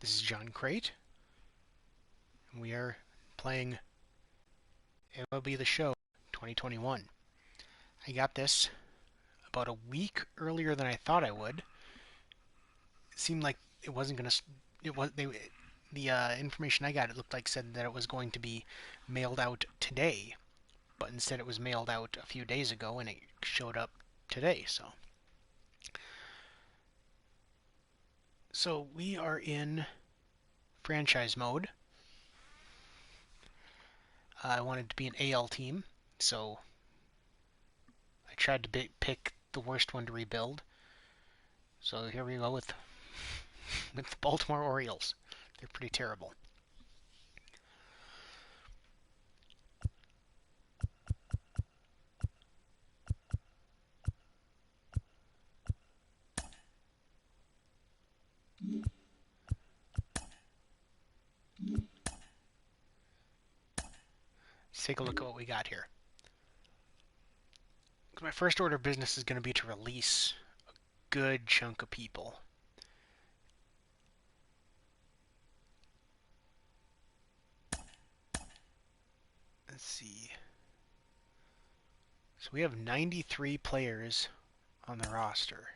This is John Crate, and we are playing MLB The Show 2021. I got this about a week earlier than I thought I would. It seemed like it wasn't going to. It was the information I got. It looked like said that it was going to be mailed out today, but instead it was mailed out a few days ago, and it showed up today. So we are in franchise mode. I wanted to be an AL team, so I tried to pick the worst one to rebuild. So here we go with the Baltimore Orioles. They're pretty terrible. Let's take a look at what we got here. My first order of business is going to be to release a good chunk of people. Let's see. So we have 93 players on the roster.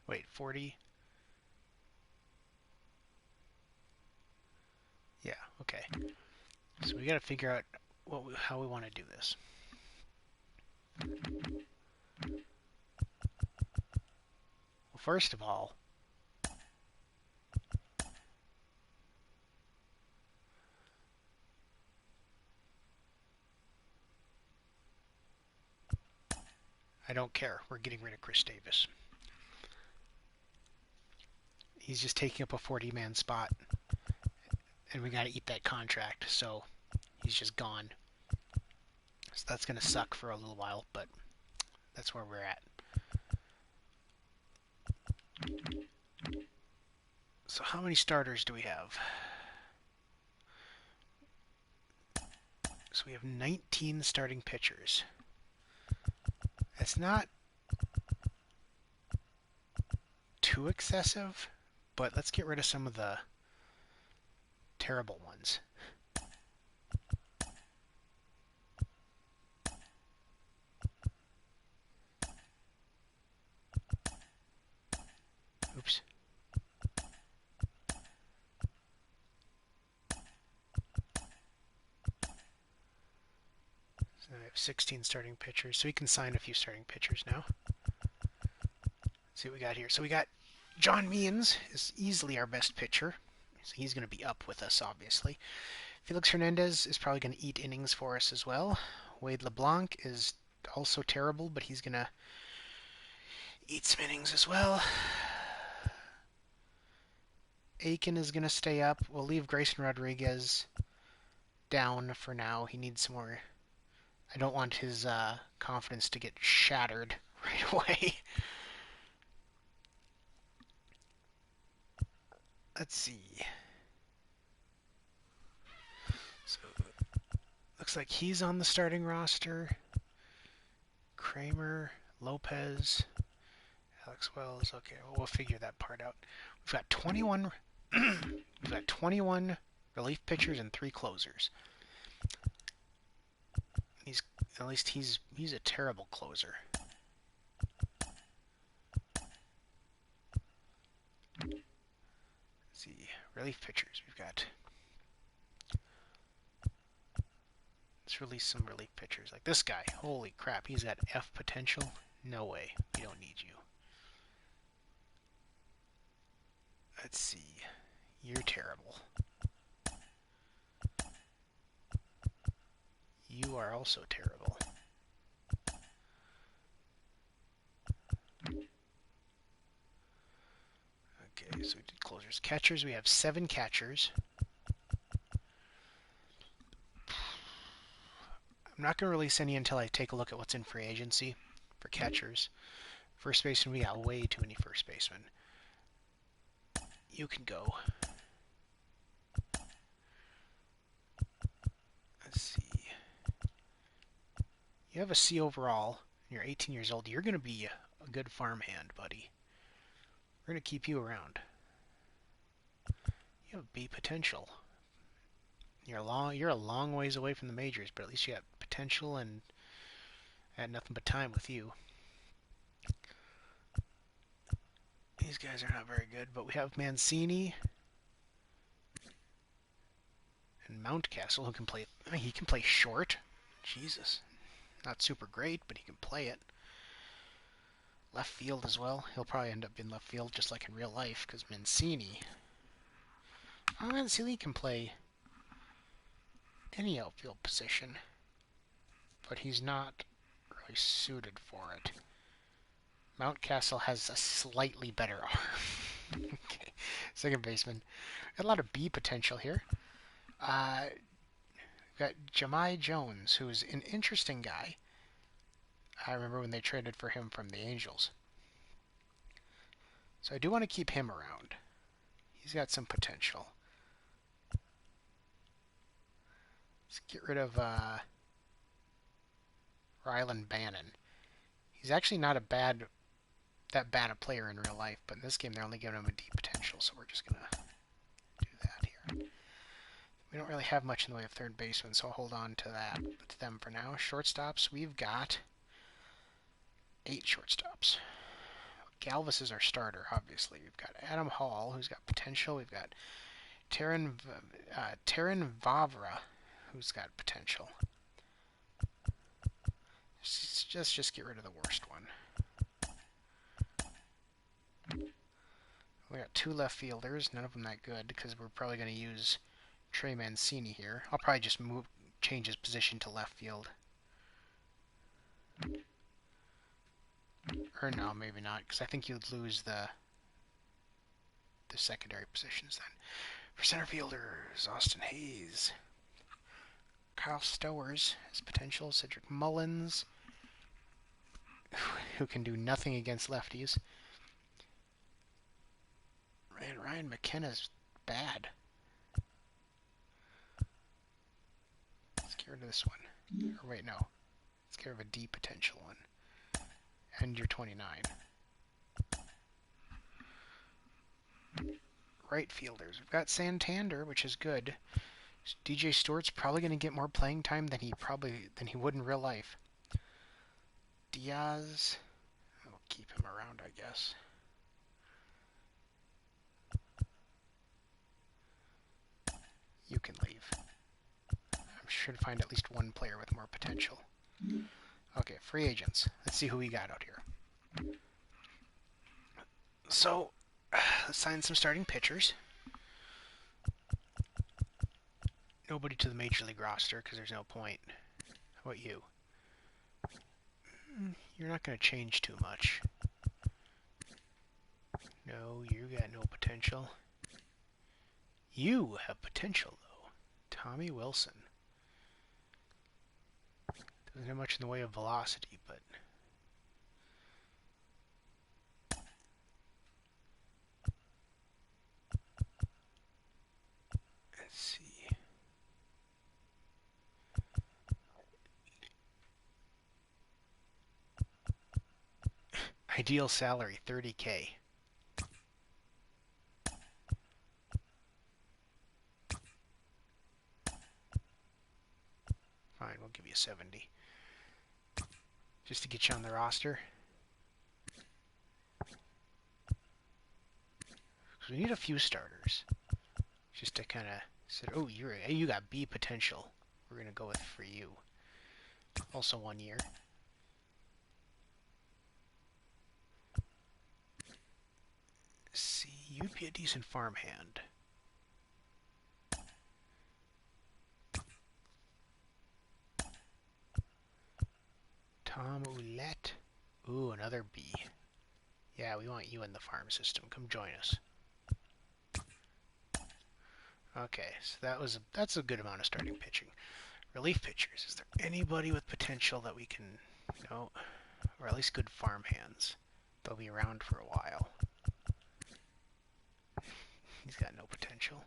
Wait, 40? Yeah, okay. So we got to figure out how we want to do this. Well, first of all, I don't care. We're getting rid of Chris Davis. He's just taking up a 40-man spot, and we got to eat that contract, so he's just gone. So that's going to suck for a little while, but that's where we're at. So how many starters do we have? So we have 19 starting pitchers. That's not too excessive, but let's get rid of some of the terrible ones. Oops. So we have 16 starting pitchers, so we can sign a few starting pitchers now. Let's see what we got here. So we got John Means is easily our best pitcher. So he's going to be up with us, obviously. Felix Hernandez is probably going to eat innings for us as well. Wade LeBlanc is also terrible, but he's going to eat some innings as well. Aiken is going to stay up. We'll leave Grayson Rodriguez down for now. He needs some more. I don't want his confidence to get shattered right away. Let's see. So, looks like he's on the starting roster. Kramer, Lopez, Alex Wells. Okay, well, we'll figure that part out. We've got 21. We've got 21 relief pitchers and 3 closers. At least he's a terrible closer. Let's see, relief pitchers. We've got. Let's release some relief pitchers like this guy. Holy crap, he's got F potential. No way, we don't need you. Let's see, you're terrible. You are also terrible. Okay, so we did closers. Catchers, we have 7 catchers. I'm not going to release any until I take a look at what's in free agency for catchers. First baseman, we got way too many first basemen. You can go. Let's see. You have a C overall, and you're 18 years old. You're going to be a good farmhand, buddy. We're going to keep you around. You have B potential. You're a long ways away from the majors, but at least you got potential, and I had nothing but time with you. These guys are not very good, but we have Mancini and Mountcastle who can play. I mean, he can play short. Jesus, not super great, but he can play it. Left field as well. He'll probably end up in left field just like in real life because Mancini. Mancini can play any outfield position, but he's not really suited for it. Mountcastle has a slightly better arm. Okay. Second baseman. Got a lot of B potential here. We've got Jahmai Jones, who's an interesting guy. I remember when they traded for him from the Angels. So I do want to keep him around. He's got some potential. Let's get rid of Rylan Bannon. He's actually not that bad a player in real life, but in this game they're only giving him a D potential, so we're just going to do that here. We don't really have much in the way of third baseman, so I'll hold on to them for now. Shortstops, we've got 8 shortstops. Galvis is our starter, obviously. We've got Adam Hall, who's got potential. We've got Terran Vavra, who's got potential. Just get rid of the worst one. We got 2 left fielders, none of them that good, because we're probably going to use Trey Mancini here. I'll probably just change his position to left field. Or no, maybe not, because I think you'd lose the secondary positions then. For center fielders, Austin Hayes. Kyle Stowers has potential. Cedric Mullins, who can do nothing against lefties. Ryan McKenna's bad. Let's get rid of this one. Or wait, no. Let's get rid of a D potential one. And you're 29. Right fielders. We've got Santander, which is good. DJ Stewart's probably going to get more playing time than he would in real life. Diaz, I'll keep him around, I guess. You can leave. I'm sure to find at least one player with more potential. Okay, free agents. Let's see who we got out here. So, let's sign some starting pitchers. Nobody to the Major League roster because there's no point. How about you? You're not going to change too much. No, you got no potential. You have potential, though. Tommy Wilson. Doesn't have much in the way of velocity, but... Let's see. Ideal salary, $30K. Fine, we'll give you 70. Just to get you on the roster. Because we need a few starters. Just to kind of say, oh, you got B potential. We're going to go with for you. Also 1 year. See, you'd be a decent farmhand. Tom Ouellette. Ooh, another B. Yeah, we want you in the farm system. Come join us. Okay, so that's a good amount of starting pitching. Relief pitchers. Is there anybody with potential that we can, or at least good farm hands? They'll be around for a while. He's got no potential.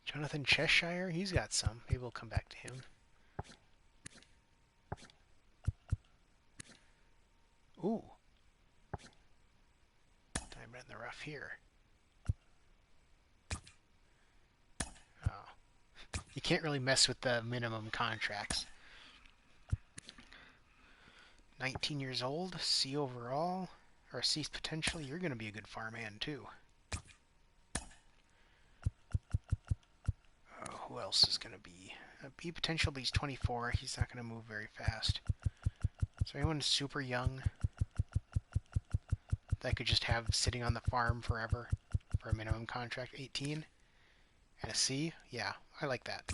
Jonathan Cheshire, he's got some. Maybe we'll come back to him. Ooh. Diamond in the rough here. Oh. You can't really mess with the minimum contracts. 19 years old, C overall, or C potentially. You're going to be a good farmhand too. Who else is going to be? B potential, but he's 24. He's not going to move very fast. So anyone super young that I could just have sitting on the farm forever for a minimum contract? 18 and a C? Yeah, I like that.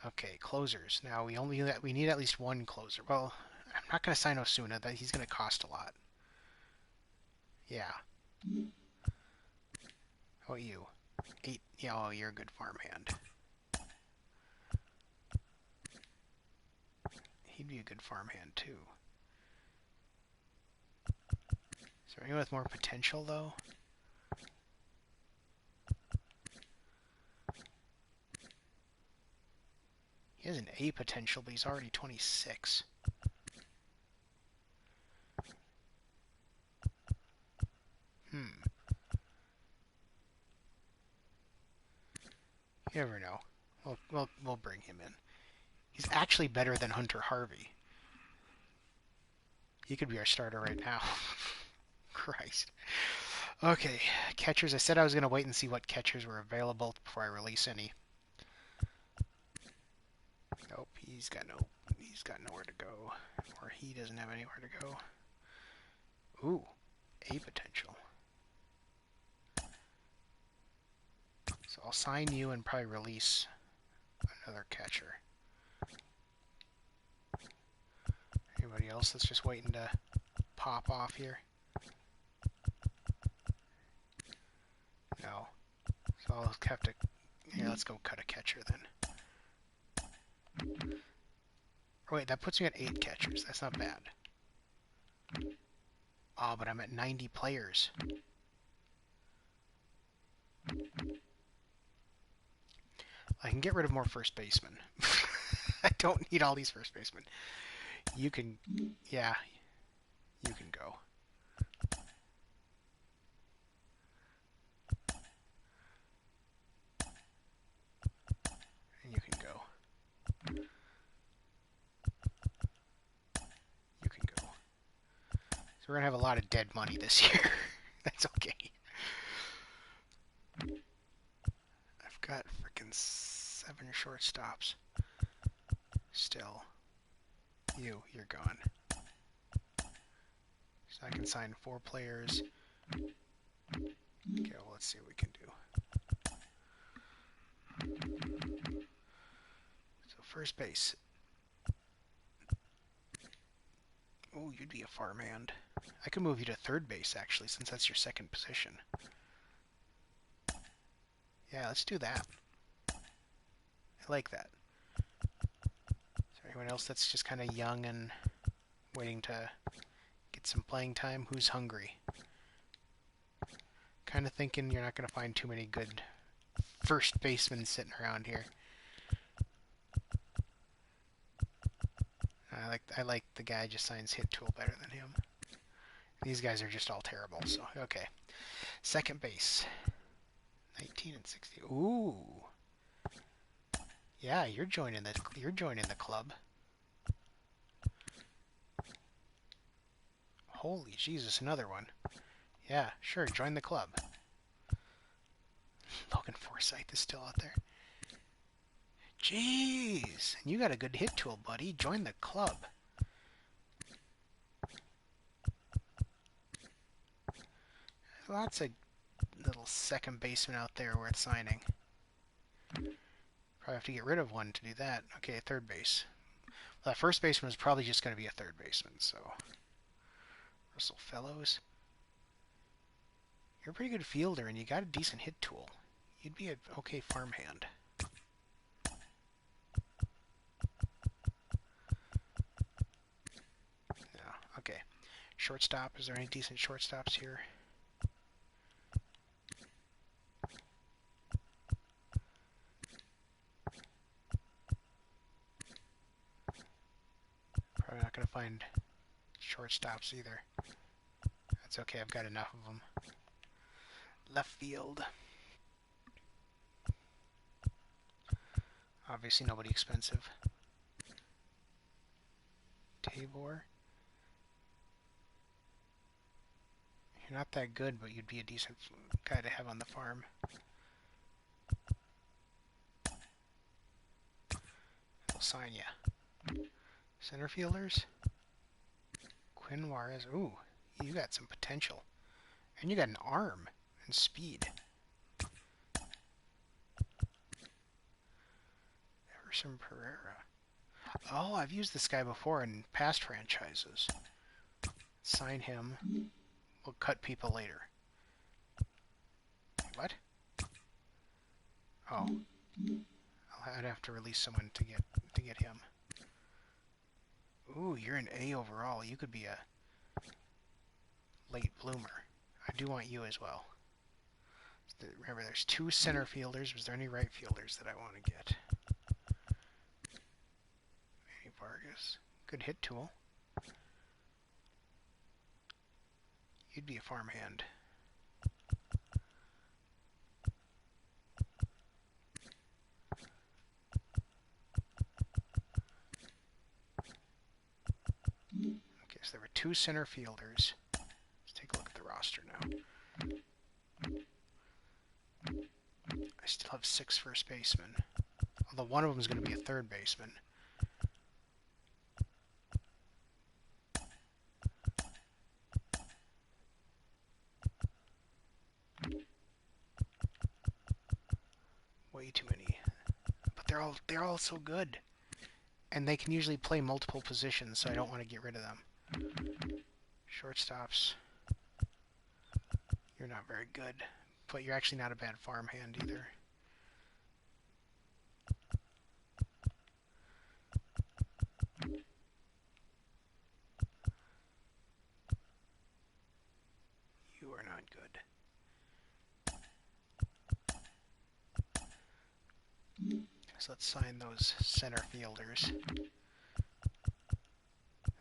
Okay, closers. Now we need at least one closer. Well, I'm not going to sign Osuna. That he's going to cost a lot. Yeah. How about you? 8. Yeah, oh, you're a good farmhand. He'd be a good farmhand too. Is there anyone with more potential though? He has an A potential, but he's already 26. You never know. We'll bring him in. He's actually better than Hunter Harvey. He could be our starter right now. Christ. Okay, catchers. I said I was going to wait and see what catchers were available before I release any. Nope, he's got nowhere to go. Or he doesn't have anywhere to go. Ooh, A potential. So I'll sign you and probably release another catcher. Anybody else that's just waiting to pop off here? No. So I'll have to... Here, let's go cut a catcher then. Wait, that puts me at 8 catchers. That's not bad. Oh, but I'm at 90 players. I can get rid of more first basemen. I don't need all these first basemen. You can... Yeah. You can go. And you can go. You can go. So we're going to have a lot of dead money this year. That's okay. I've got freaking 7 shortstops. Still. You're gone. So I can sign 4 players. Okay, well, let's see what we can do. So first base. Oh, you'd be a farmhand. I could move you to third base, actually, since that's your second position. Yeah, let's do that. I like that. Is there anyone else that's just kind of young and waiting to get some playing time? Who's hungry? Kind of thinking you're not going to find too many good first basemen sitting around here. I like the guy just signs hit tool better than him. These guys are just all terrible, so okay. Second base. 19 and 60. Ooh. Yeah, you're joining the club. Holy Jesus, another one. Yeah, sure, join the club. Logan Forsythe is still out there. Jeez, and you got a good hit tool, buddy. Join the club. Lots of little second basemen out there worth signing. Probably have to get rid of one to do that. Okay, third base. Well, that first baseman is probably just going to be a third baseman, so... Russell Fellows. You're a pretty good fielder, and you got a decent hit tool. You'd be an okay farmhand. No, okay. Shortstop. Is there any decent shortstops here? Probably not going to find shortstops either. That's okay, I've got enough of them. Left field. Obviously nobody expensive. Tabor. You're not that good, but you'd be a decent guy to have on the farm. They'll sign ya. Center fielders. Quinn Juarez. Ooh, you got some potential. And you got an arm and speed. Everson Pereira. Oh, I've used this guy before in past franchises. Sign him. We'll cut people later. What? Oh. I'd have to release someone to get him. Ooh, you're an A overall. You could be a late bloomer. I do want you as well. Remember, there's 2 center fielders. Was there any right fielders that I want to get? Manny Vargas. Good hit tool. You'd be a farmhand. Okay, so there were 2 center fielders. Let's take a look at the roster now. I still have 6 first basemen. Although one of them is going to be a third baseman. Way too many. But they're all so good. And they can usually play multiple positions, so I don't want to get rid of them. Shortstops. You're not very good. But you're actually not a bad farmhand either. You are not good. So let's sign those center fielders.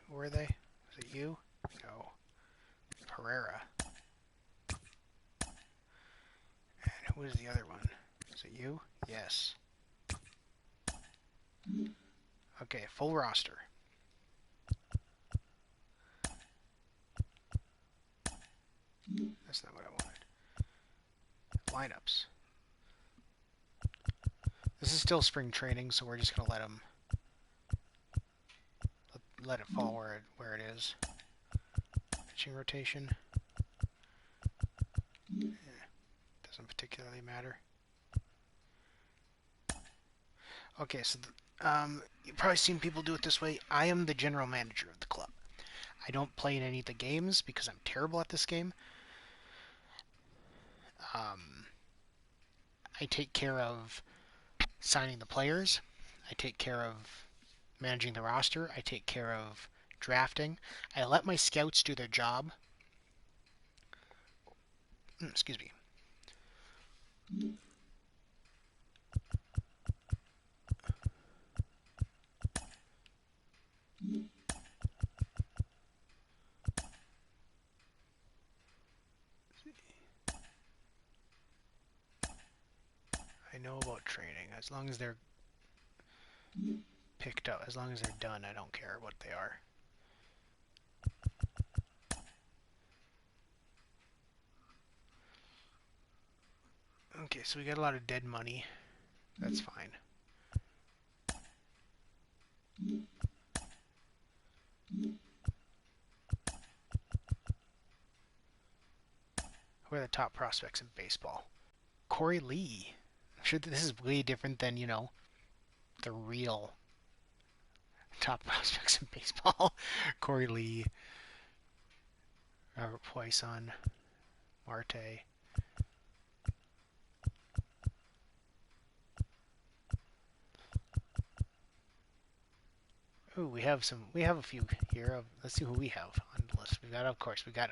Who were they? Was it you? No. Pereira. And who was the other one? Is it you? Yes. Okay, full roster. That's not what I wanted. Lineups. This is still spring training, so we're just going to let it fall where it is. Pitching rotation. Doesn't particularly matter. Okay, so you've probably seen people do it this way. I am the general manager of the club. I don't play in any of the games because I'm terrible at this game. I take care of signing the players. I take care of managing the roster. I take care of drafting. I let my scouts do their job. Excuse me. I know about training. As long as they're picked up, as long as they're done, I don't care what they are. Okay, so we got a lot of dead money. That's fine. Who are the top prospects in baseball? Corey Lee. I'm sure that this is way different than, you know, the real top prospects in baseball. Corey Lee, Robert Poisson, Marte. Ooh, we have a few here. Let's see who we have on the list. Of course, we got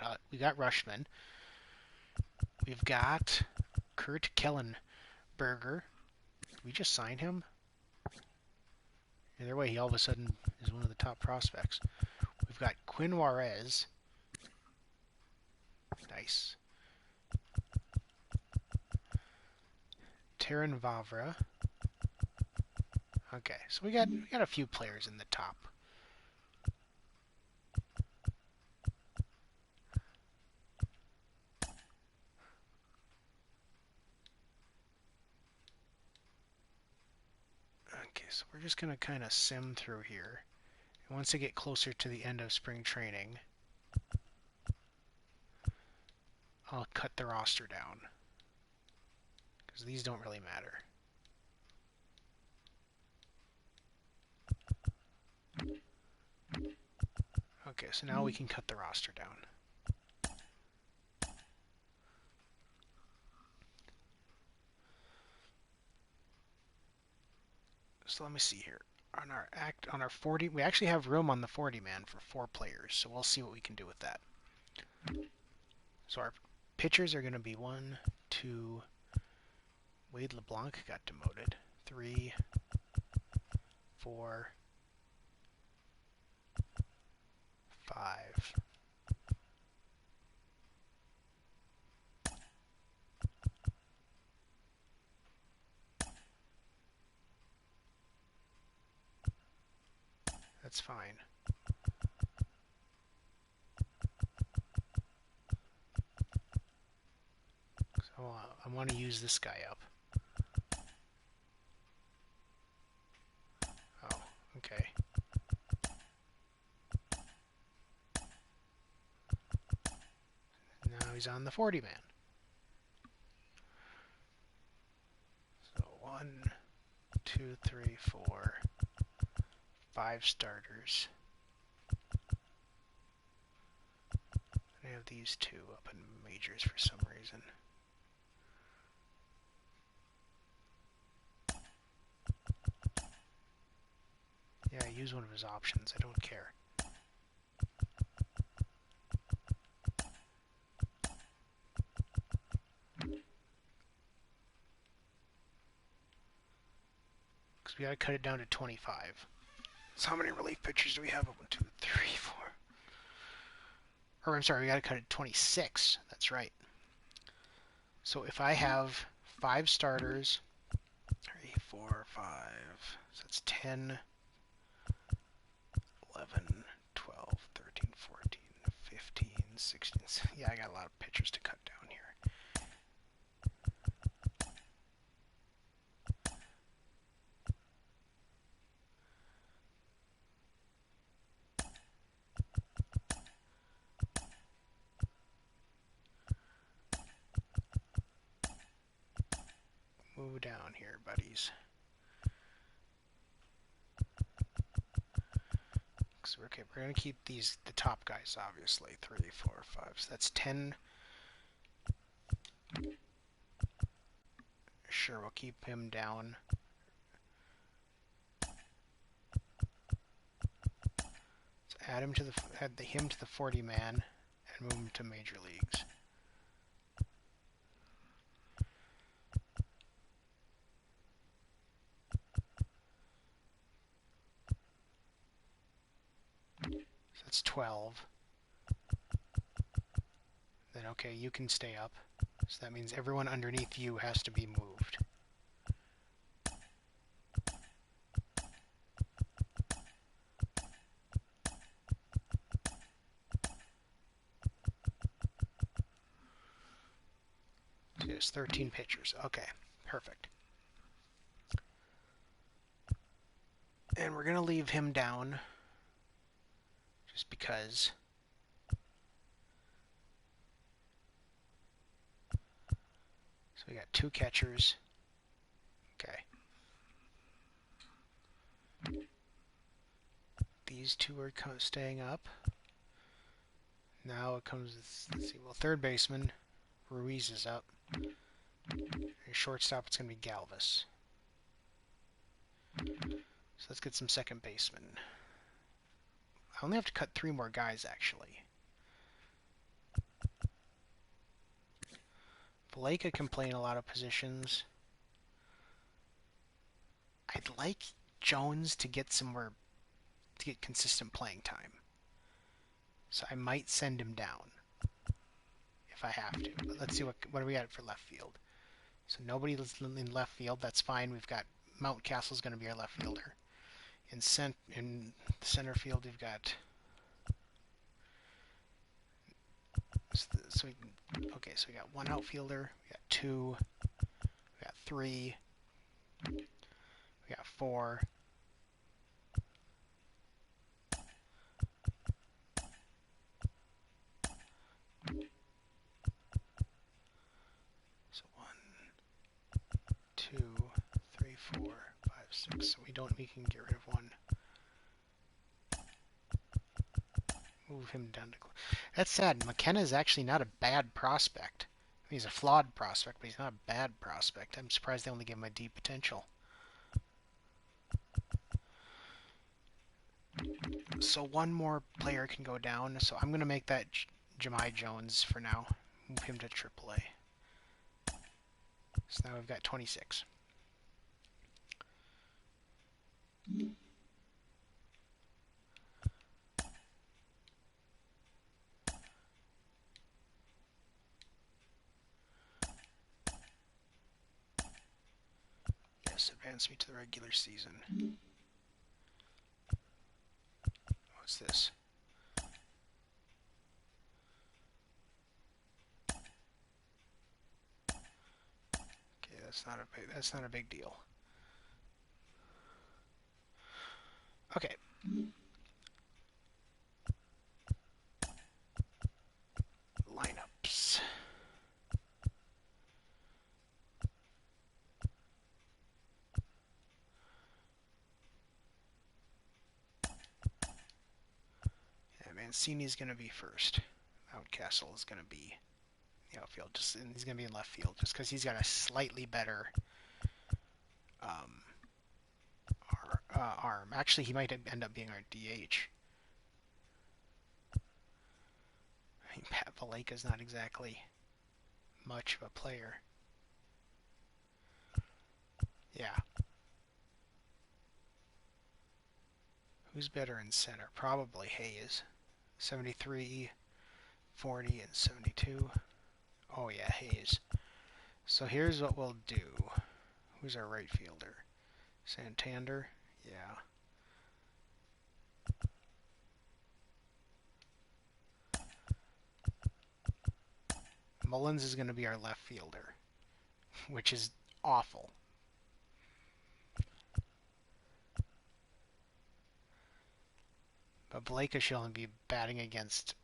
Rushman. We've got Kurt Kellenberger. Did we just sign him? Either way, he all of a sudden is one of the top prospects. We've got Quinn Juarez. Nice. Terran Vavra. Okay, so we got a few players in the top. Okay, so we're just going to kind of sim through here. And once I get closer to the end of spring training, I'll cut the roster down. Because these don't really matter. Okay, so now we can cut the roster down. So let me see here. On our 40, we actually have room on the 40 man for 4 players, so we'll see what we can do with that. So our pitchers are going to be 1, 2. Wade LeBlanc got demoted. 3, 4, 5. That's fine. So I want to use this guy up. Oh, okay. Now he's on the 40 man. So 1, 2, 3, 4, 5 starters. I have these 2 up in majors for some reason. Yeah, use one of his options. I don't care. Because we gotta cut it down to 25. So how many relief pitchers do we have? 1, 2, 3, 4. Or I'm sorry, we gotta cut it to 26. That's right. So if I have 5 starters, 3, 4, 5, so that's 10, 11, 12, 13, 14, 15, 16. Yeah, I got a lot of pitchers to cut down here. Move down here, buddies. So, okay, we're going to keep the top guys, obviously. 3, 4, 5. So that's 10. Sure, we'll keep him down. Let's add him to the 40 man and move him to major leagues. So that's 12. Then okay, you can stay up. So that means everyone underneath you has to be moved. So there's 13 pitchers. Okay, perfect. And we're going to leave him down just because. So we got 2 catchers. Okay. These 2 are staying up. Now it comes, let's see, well, third baseman, Ruiz is up. And shortstop, it's going to be Galvis. So let's get some second baseman. I only have to cut 3 more guys, actually. Valleca can play in a lot of positions. I'd like Jones to get consistent playing time. So I might send him down if I have to. But let's see what do we got for left field. So nobody in left field. That's fine. We've got Mountcastle's going to be our left fielder. In center field, we've got so okay. So we got one outfielder. We got two. We got three. We got four. So 1, 2, 3, 4, 5, 6. So we can get rid of one. Move him down to. That's sad. McKenna is actually not a bad prospect. He's a flawed prospect, but he's not a bad prospect. I'm surprised they only gave him a D potential. So one more player can go down. So I'm going to make that Jahmai Jones for now. Move him to AAA. So now we've got 26. Yes, advance me to the regular season. What's this? Okay, that's not a big deal. Okay. Lineups. Yeah, Mancini's going to be first. Mountcastle is going to be in the outfield. And he's going to be in left field just because he's got a slightly better arm. Actually, he might end up being our DH. I mean, Pat Valleca's not exactly much of a player. Yeah. Who's better in center? Probably Hayes. 73, 40, and 72. Oh yeah, Hayes. So here's what we'll do. Who's our right fielder? Santander? Yeah. Mullins is going to be our left fielder, which is awful. But Blake should only be batting against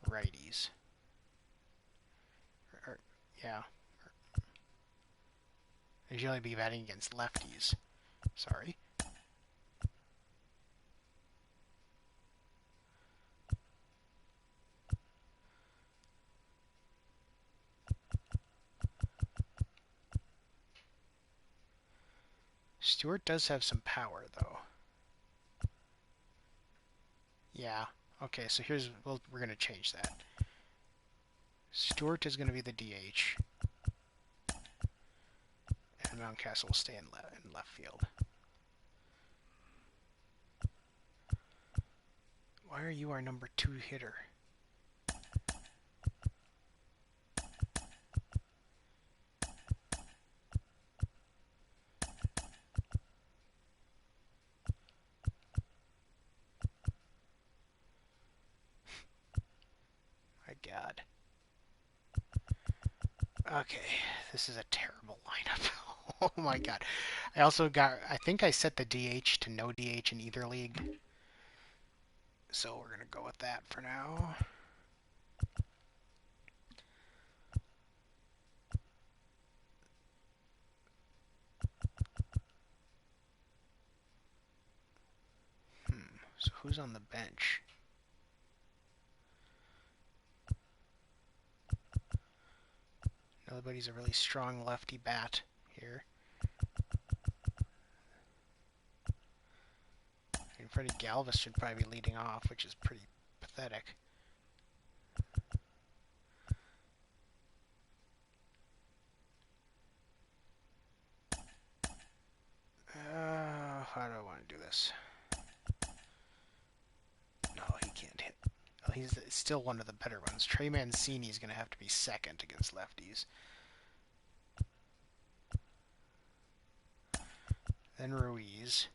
righties. Yeah. He should only be batting against lefties. Sorry. Stewart does have some power, though. Yeah. Okay, so we're going to change that. Stewart is going to be the DH. And Mountcastle will stay in left field. Why are you our number 2 hitter? My God. Okay, this is a terrible lineup. Oh my God. I think I set the DH to no DH in either league. So we're going to go with that for now. So who's on the bench? Nobody's a really strong lefty bat here. And Freddie Galvis should probably be leading off, which is pretty pathetic. How do I want to do this? No, he can't he's still one of the better ones. Trey Mancini is going to have to be second against lefties. Then Ruiz.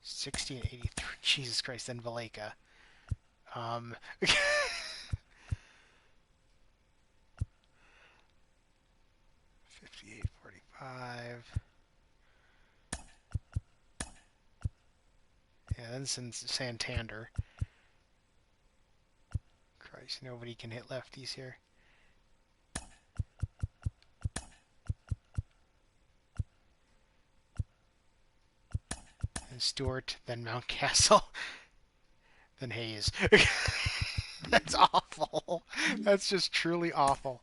60 and 83. Jesus Christ. Then Valleca. 58, 45. Yeah, then Santander. Christ, nobody can hit lefties here. And Stewart, then Mountcastle, then Hayes. That's awful. That's just truly awful.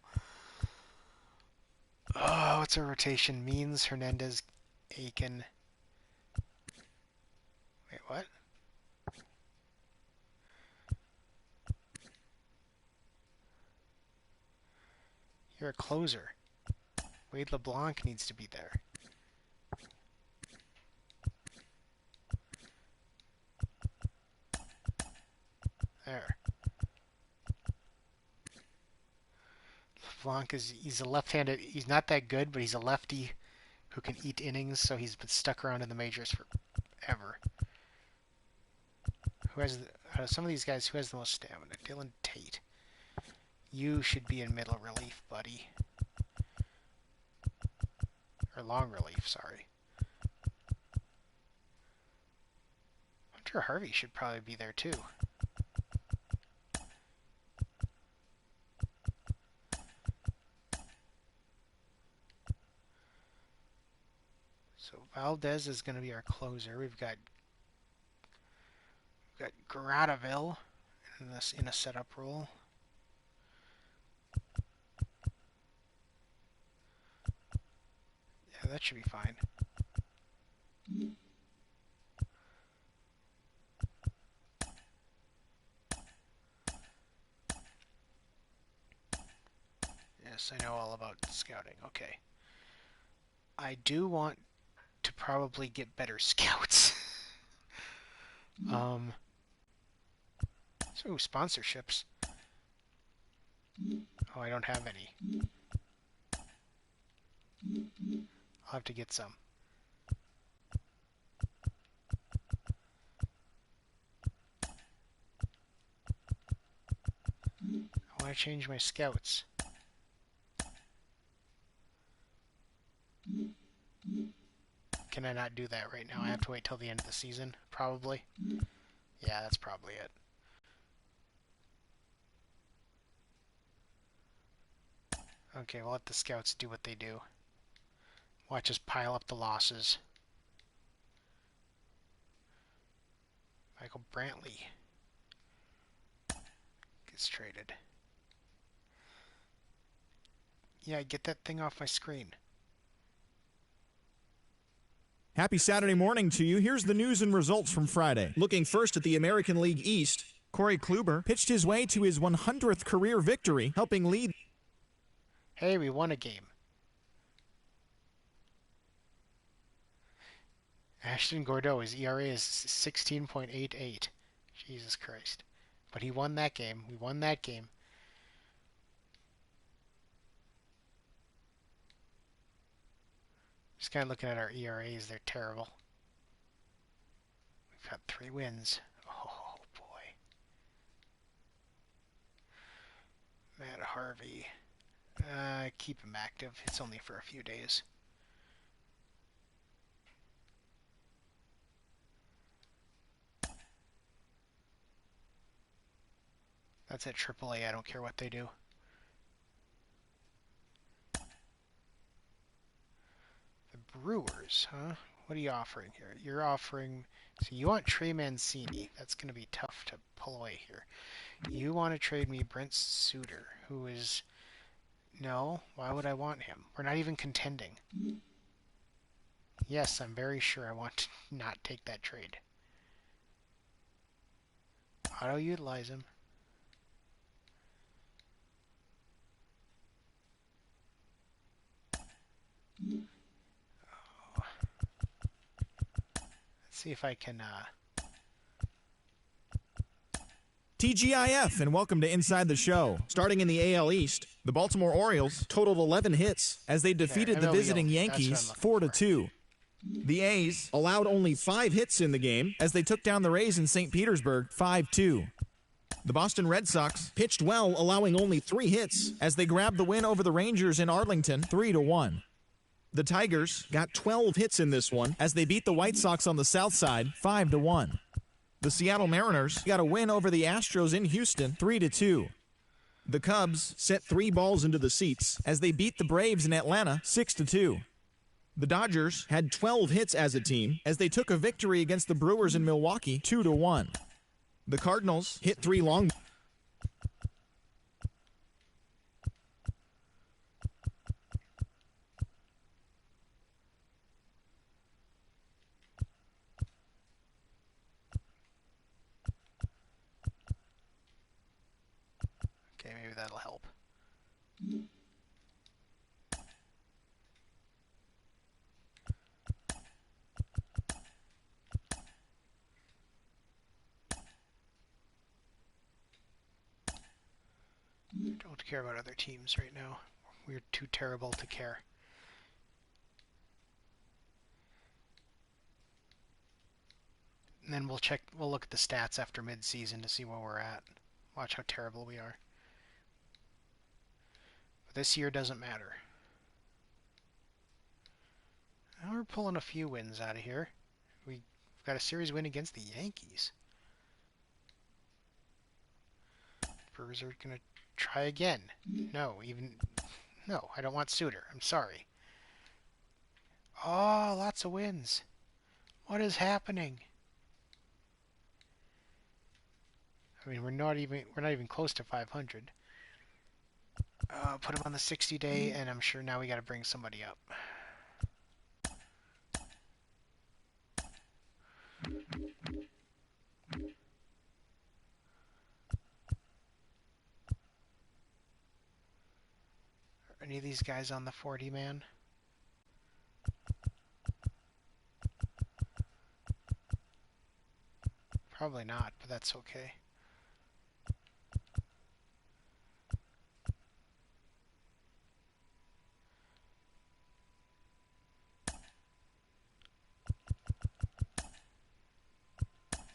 Oh, what's our rotation? Means, Hernandez, Aiken. Wait, what? You're a closer. Wade LeBlanc needs to be there. There. LeBlanc he's a left-handed, he's not that good, but he's a lefty who can eat innings, so he's been stuck around in the majors forever. Who has, out of some of these guys, who has the most stamina? Dylan Tate. You should be in middle relief, buddy. Or long relief, sorry. Hunter Harvey should probably be there too. So Valdez is going to be our closer. We've got Gradaville in a setup role. Yeah, that should be fine. Yes, I know all about scouting. Okay. I do want to probably get better scouts. So sponsorships. Oh, I don't have any. I'll have to get some. I want to change my scouts. Can I not do that right now? I have to wait till the end of the season, probably. Yeah, that's probably it. Okay, we'll let the scouts do what they do. Watch us pile up the losses. Michael Brantley gets traded. Yeah, get that thing off my screen. Happy Saturday morning to you. Here's the news and results from Friday. Looking first at the American League East, Corey Kluber pitched his way to his 100th career victory, helping lead. Hey, we won a game. Ashton Gordeau, his ERA is 16.88. Jesus Christ. But he won that game. We won that game. Just kind of looking at our ERAs, they're terrible. We've got 3 wins. Oh, boy. Matt Harvey. Keep him active. It's only for a few days. That's at AAA. I don't care what they do. The Brewers, huh? What are you offering here? You're offering... So you want Trey Mancini. That's going to be tough to pull away here. You want to trade me Brent Suter, who is... No, why would I want him? We're not even contending. Yes, I'm very sure I want to not take that trade. Auto-utilize him. Let's see if I can TGIF, and welcome to Inside the Show. Starting in the AL East, the Baltimore Orioles totaled 11 hits as they defeated the visiting Yankees 4-2. The A's allowed only 5 hits in the game as they took down the Rays in St. Petersburg 5-2. The Boston Red Sox pitched well, allowing only 3 hits as they grabbed the win over the Rangers in Arlington 3-1. The Tigers got 12 hits in this one as they beat the White Sox on the south side 5-1. The Seattle Mariners got a win over the Astros in Houston 3-2. The Cubs sent 3 balls into the seats as they beat the Braves in Atlanta 6-2. The Dodgers had 12 hits as a team as they took a victory against the Brewers in Milwaukee 2-1. The Cardinals hit 3 long. Okay, maybe that'll help. Don't care about other teams right now. We're too terrible to care. And then we'll look at the stats after mid-season to see where we're at. Watch how terrible we are. But this year doesn't matter. Now we're pulling a few wins out of here. We've got a series win against the Yankees. Brewers are going to try again. No, I don't want Suter. I'm sorry. Oh, lots of wins. What is happening? I mean, we're not even close to 500. Put him on the 60-day, and I'm sure now we got to bring somebody up. Are any of these guys on the 40-man? Probably not, but that's okay.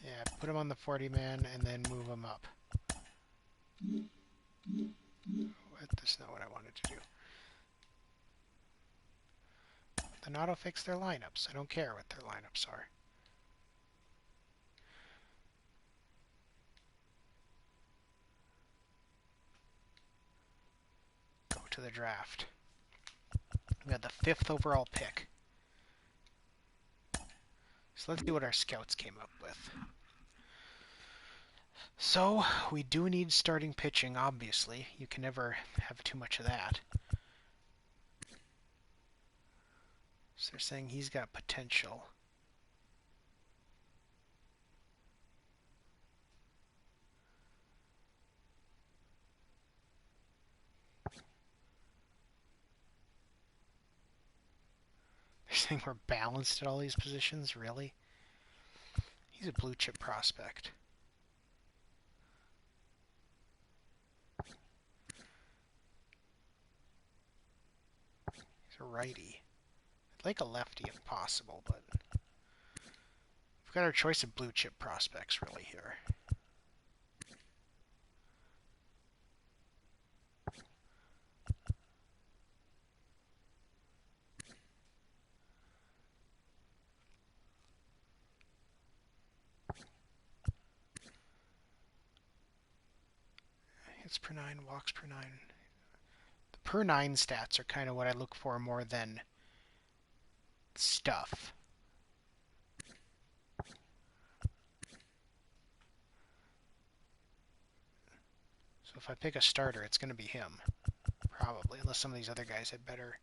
Yeah, put him on the 40-man and then move him up. That's not what I wanted to do. Then auto-fix their lineups. I don't care what their lineups are. Go to the draft. We got the 5th overall pick. So let's see what our scouts came up with. So, we do need starting pitching, obviously. You can never have too much of that. So they're saying he's got potential. They're saying we're balanced at all these positions? Really? He's a blue chip prospect. He's a righty. I'd like a lefty if possible, but we've got our choice of blue chip prospects really here. Hits per 9, walks per 9. The per 9 stats are kind of what I look for more than stuff. So if I pick a starter, it's going to be him. Probably, unless some of these other guys had better.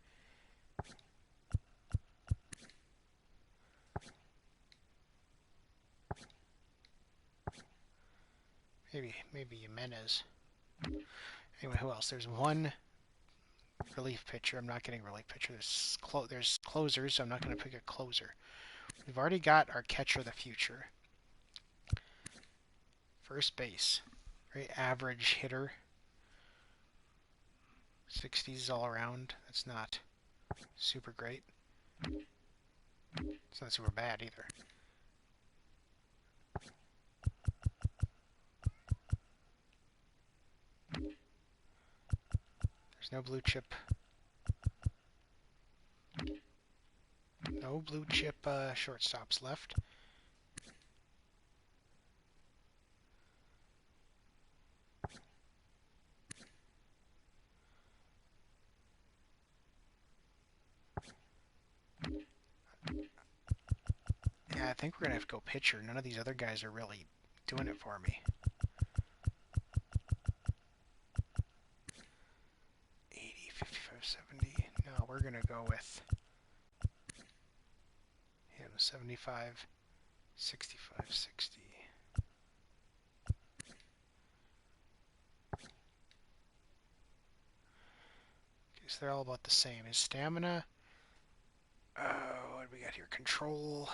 Maybe Jimenez. Anyway, who else? There's one relief pitcher. I'm not getting a relief pitcher. There's closers, so I'm not going to pick a closer. We've already got our catcher of the future. First base. Very average hitter. 60s all around. That's not super great. It's not super bad either. There's no blue chip. No blue chip shortstops left. Yeah, I think we're going to have to go pitcher. None of these other guys are really doing it for me. 80, 55, 70. No, we're going to go with him. 75, 65, 60. Okay, so they're all about the same. His stamina, what do we got here? Control,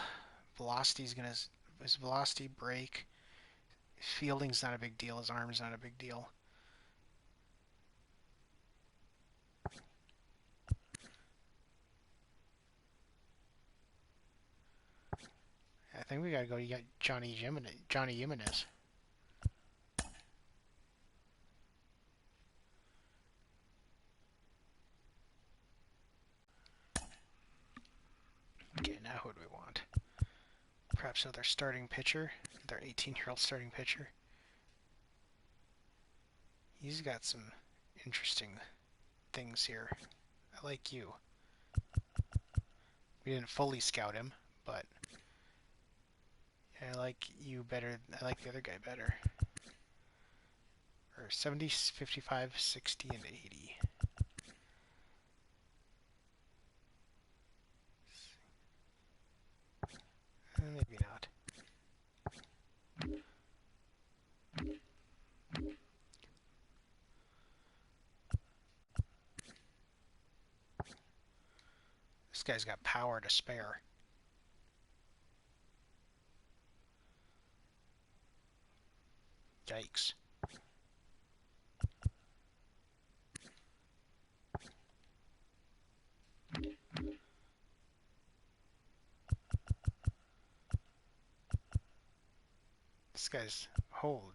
velocity's going to... His velocity, break. His fielding's not a big deal. His arm's not a big deal. I think we gotta go. You got Johnny Jimenez. Okay, now who do we want? Perhaps another starting pitcher. Their 18-year-old starting pitcher. He's got some interesting things here. I like you. We didn't fully scout him, but I like you better. I like the other guy better. Or 70, 55, 60, and 80. Maybe not. This guy's got power to spare. Yikes.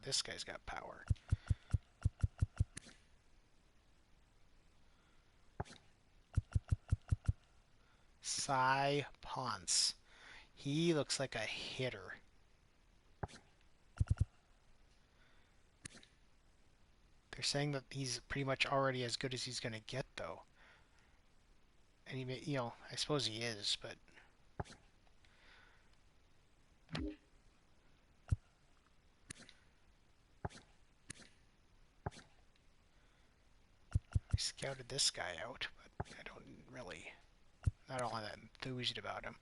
This guy's got power. Cy Ponce. He looks like a hitter. They're saying that he's pretty much already as good as he's going to get, though. And he, I suppose he is, but I scouted this guy out, but I don't really, not all that enthused about him.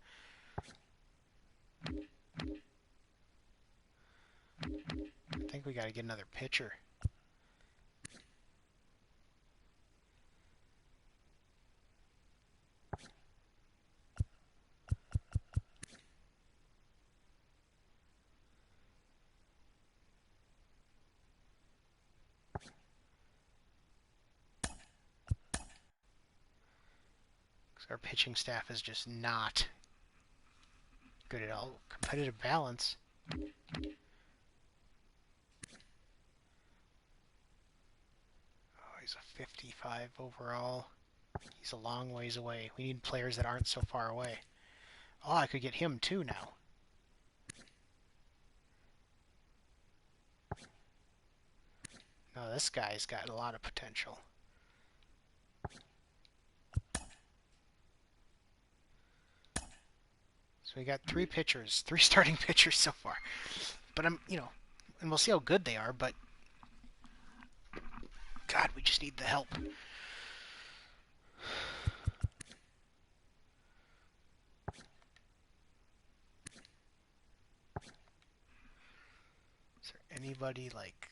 I think we got to get another pitcher. Our pitching staff is just not good at all. Competitive balance. Oh, he's a 55 overall. He's a long ways away. We need players that aren't so far away. Oh, I could get him too now. No, this guy's got a lot of potential. So we got three pitchers, three starting pitchers so far. But and we'll see how good they are, but God, we just need the help. Is there anybody like...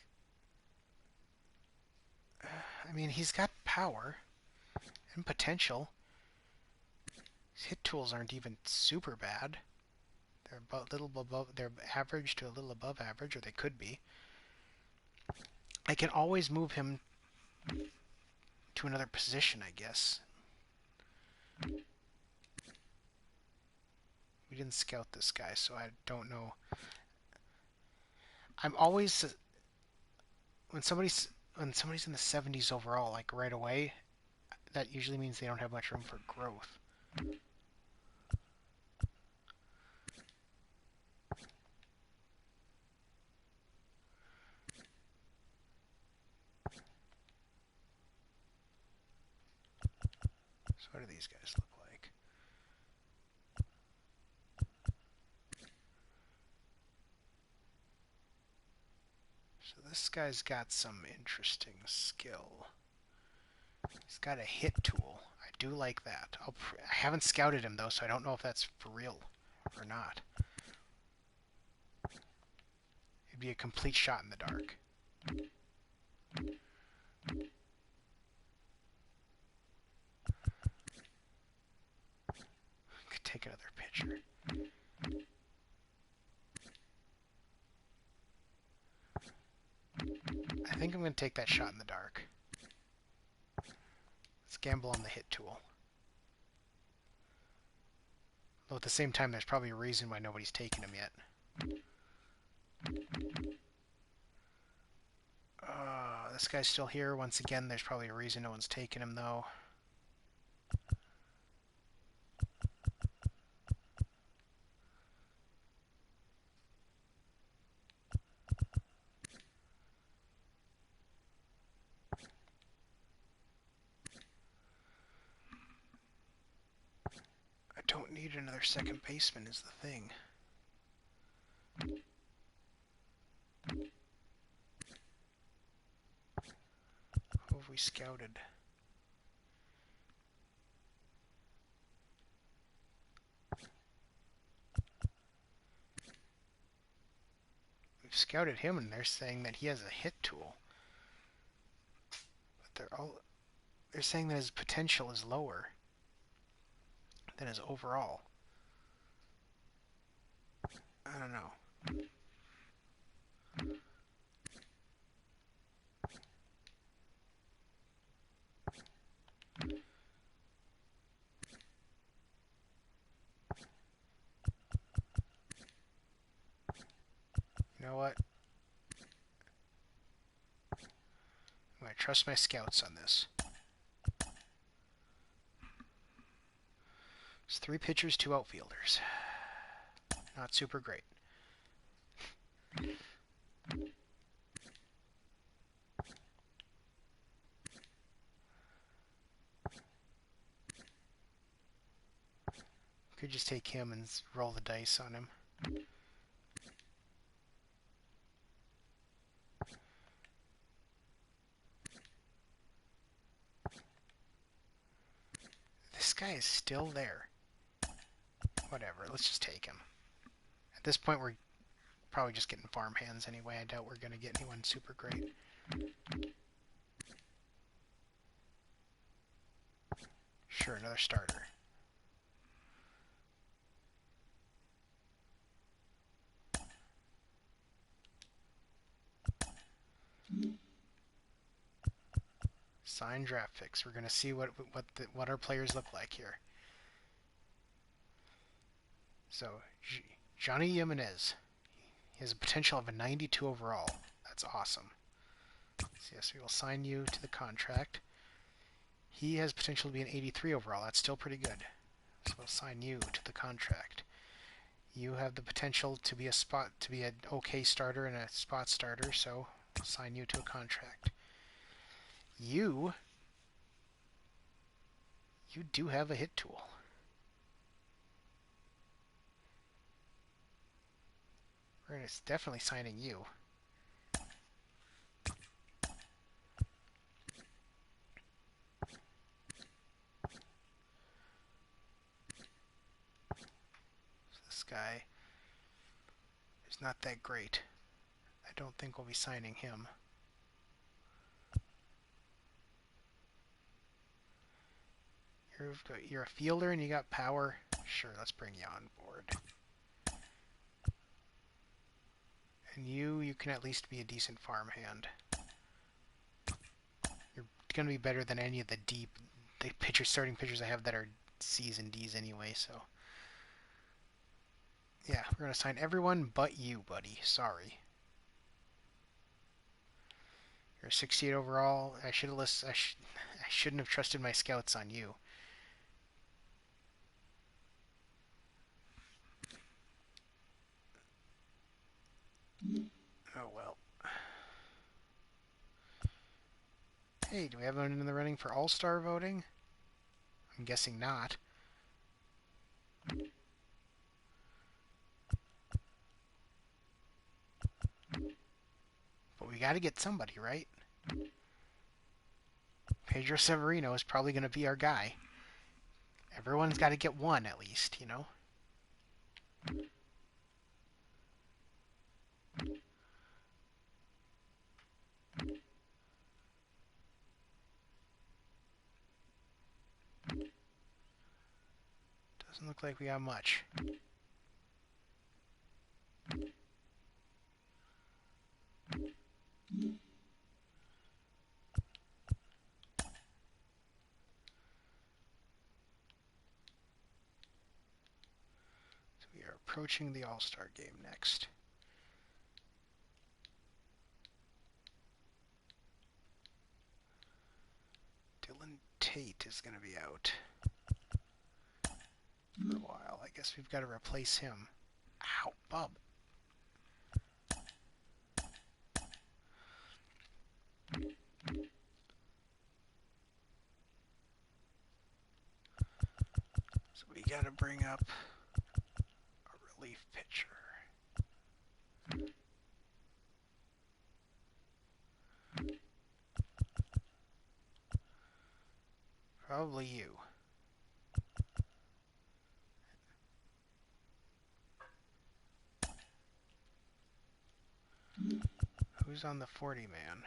I mean, he's got power and potential. His hit tools aren't even super bad. They're about little above. They're average to a little above average, or they could be. I can always move him to another position, I guess. We didn't scout this guy, so I don't know. I'm always when somebody's in the 70s overall, like right away, that usually means they don't have much room for growth. So what do these guys look like? So this guy's got some interesting skill. He's got a hit tool. I do like that. I haven't scouted him though, so I don't know if that's for real or not. It'd be a complete shot in the dark. Could take another picture. I think I'm going to take that shot in the dark. Let's gamble on the hit tool. Though at the same time, there's probably a reason why nobody's taken him yet. This guy's still here. Once again, there's probably a reason no one's taken him, though. I don't need another second baseman is the thing. Who have we scouted? We've scouted him, and they're saying that he has a hit tool. But they're saying that his potential is lower than his overall. I don't know. You know what? I'm going to trust my scouts on this. It's 3 pitchers, 2 outfielders. Not super great. Could just take him and roll the dice on him. This guy is still there. Whatever, let's just take him. At this point, we're probably just getting farm hands anyway. I doubt we're going to get anyone super great. Sure, another starter. Sign draft picks. We're going to see what our players look like here. So, Johnny Jimenez. He has a potential of a 92 overall. That's awesome. So yes, we will sign you to the contract. He has potential to be an 83 overall. That's still pretty good. So we'll sign you to the contract. You have the potential to be an okay starter and a spot starter, so we'll sign you to a contract. You do have a hit tool. We're definitely signing you. So this guy is not that great. I don't think we'll be signing him. You're a fielder and you got power. Sure, let's bring you on board. And you can at least be a decent farmhand. going to be better than any of the starting pitchers I have that are C's and D's anyway. So yeah, we're going to sign everyone but you, buddy. Sorry. You're a 68 overall. I shouldn't have trusted my scouts on you. Oh well. Hey, do we have anyone in the running for All-Star voting? I'm guessing not. But we got to get somebody, right? Pedro Severino is probably going to be our guy. Everyone's got to get one at least, you know? Doesn't look like we got much. So we are approaching the All-Star game next. Dylan Tate is going to be out for a while. I guess we've got to replace him. Ow, bub. So we got to bring up a relief pitcher. Probably you. Who's on the 40 man?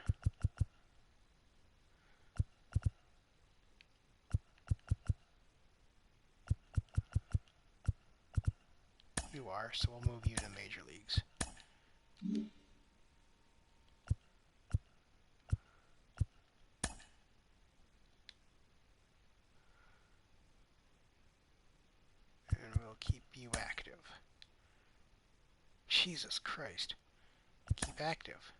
You are, so we'll move you to major leagues. And we'll keep you active. Jesus Christ. Keep active.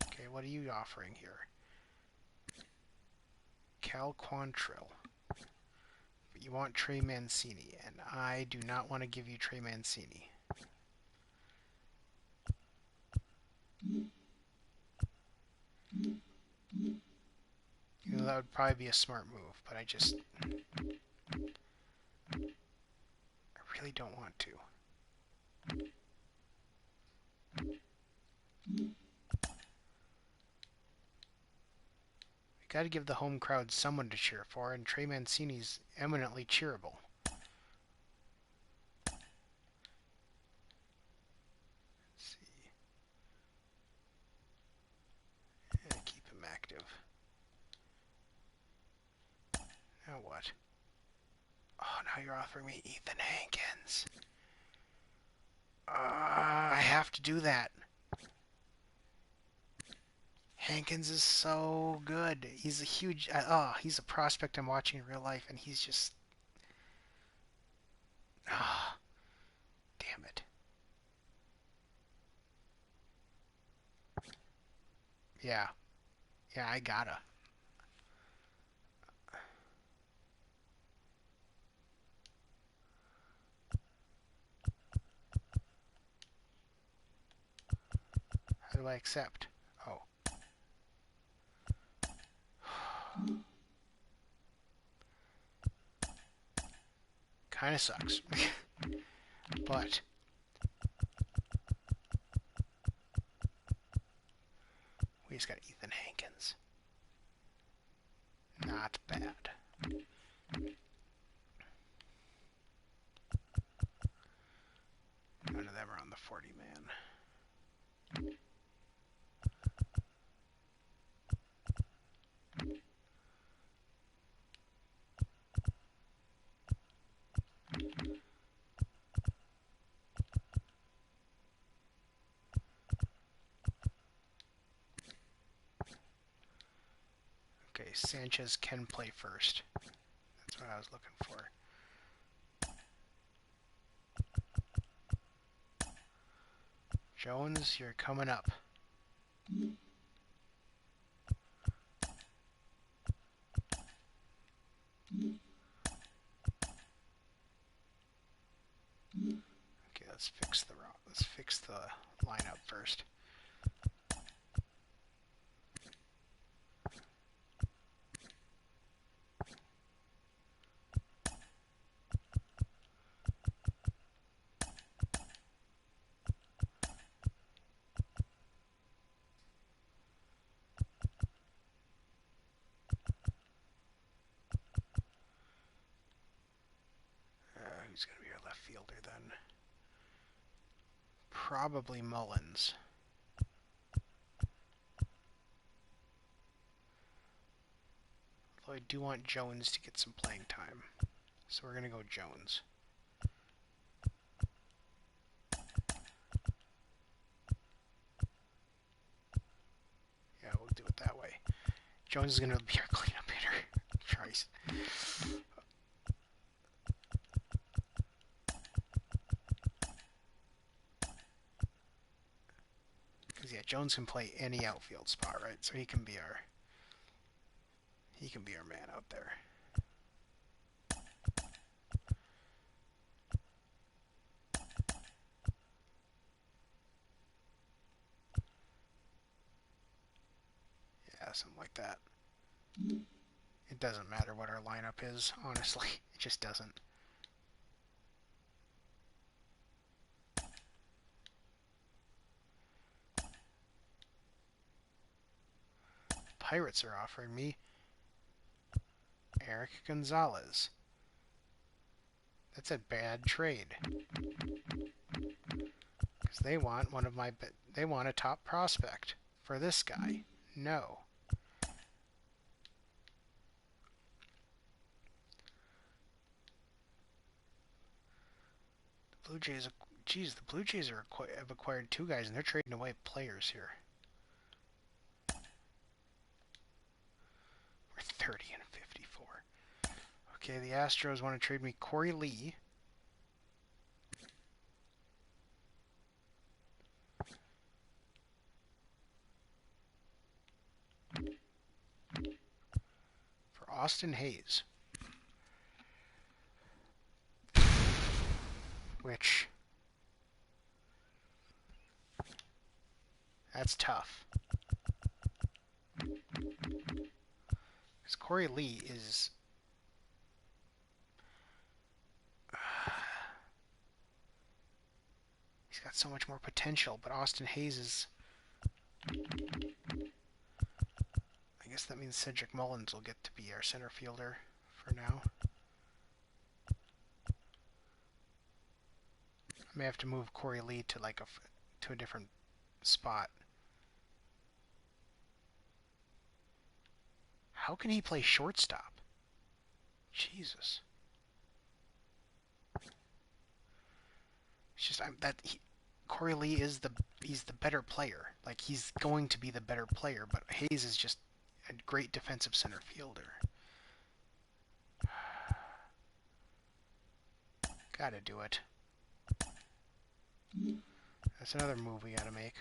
Okay, what are you offering here? Cal Quantrill. But you want Trey Mancini, and I do not want to give you Trey Mancini. You know, that would probably be a smart move, but I really don't want to. We got to give the home crowd someone to cheer for, and Trey Mancini's eminently cheerable. Let's see. Yeah, keep him active. Now what? Oh, now you're offering me Ethan Hankins. I have to do that. Hankins is so good. He's a huge... he's a prospect I'm watching in real life, and he's just... Ah, damn it. Yeah. Yeah, I gotta. How do I accept? Oh. Kinda sucks. But... we just got Ethan Hankins. Not bad. None of them are on the 40 man. Sanchez can play first. That's what I was looking for. Jones, you're coming up. Okay, let's fix the lineup first. Who's going to be our left fielder then? Probably Mullins. Although I do want Jones to get some playing time. So we're going to go Jones. Yeah, we'll do it that way. Jones is going to be our cleanup hitter. Christ. Because yeah, Jones can play any outfield spot, right? So he can be our man out there. Yeah, something like that. It doesn't matter what our lineup is, honestly. It just doesn't. Pirates are offering me Eric Gonzalez. That's a bad trade. Because they want they want a top prospect for this guy. No. The Blue Jays, geez, the Blue Jays have acquired 2 guys and they're trading away players here. We're 30 and 54. Okay, the Astros want to trade me Corey Lee. For Austin Hayes. Which, that's tough. Because Corey Lee is... he's got so much more potential, but Austin Hayes is... I guess that means Cedric Mullins will get to be our center fielder for now. I may have to move Corey Lee to to a different spot. How can he play shortstop? Jesus. It's just Corey Lee is he's the better player. Like he's going to be the better player, but Hayes is just a great defensive center fielder. Gotta do it. That's another move we gotta make.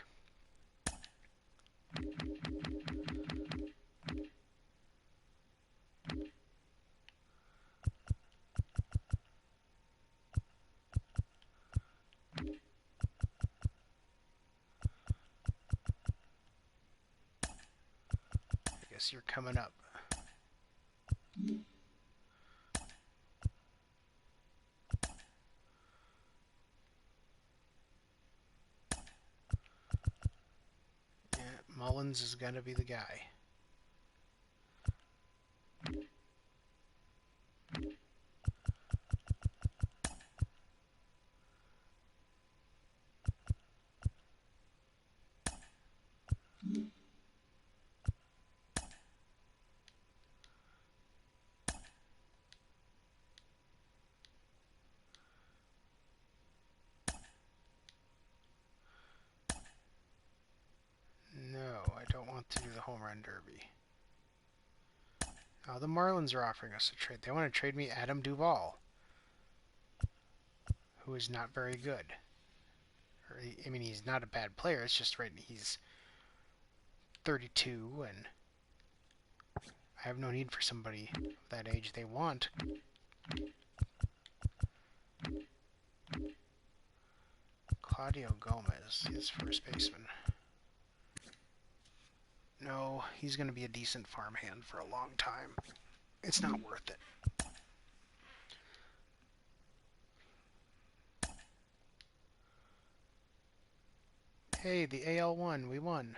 I guess you're coming up. Yeah, Mullins is gonna be the guy. No, I don't want to do the home run derby. Oh, the Marlins are offering us a trade. They want to trade me Adam Duvall, who is not very good. I mean, he's not a bad player. It's just he's 32, and I have no need for somebody of that age. They want Claudio Gomez, his first baseman. No, he's going to be a decent farmhand for a long time. It's not worth it. Hey, the AL won. We won.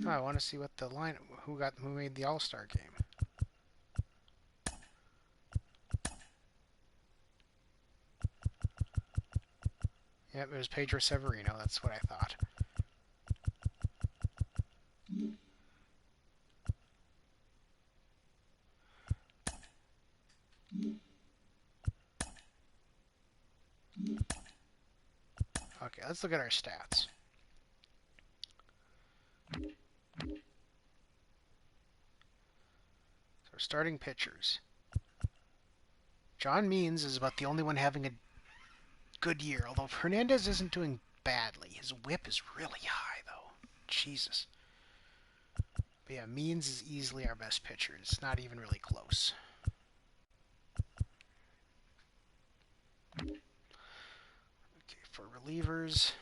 Oh, I want to see what the line, who made the All-Star game. Yep, it was Pedro Severino. That's what I thought. Okay, let's look at our stats. So starting pitchers. John Means is about the only one having a good year, although Hernandez isn't doing badly. His whip is really high, though. Jesus. But yeah, Means is easily our best pitcher. It's not even really close. Okay, for relievers,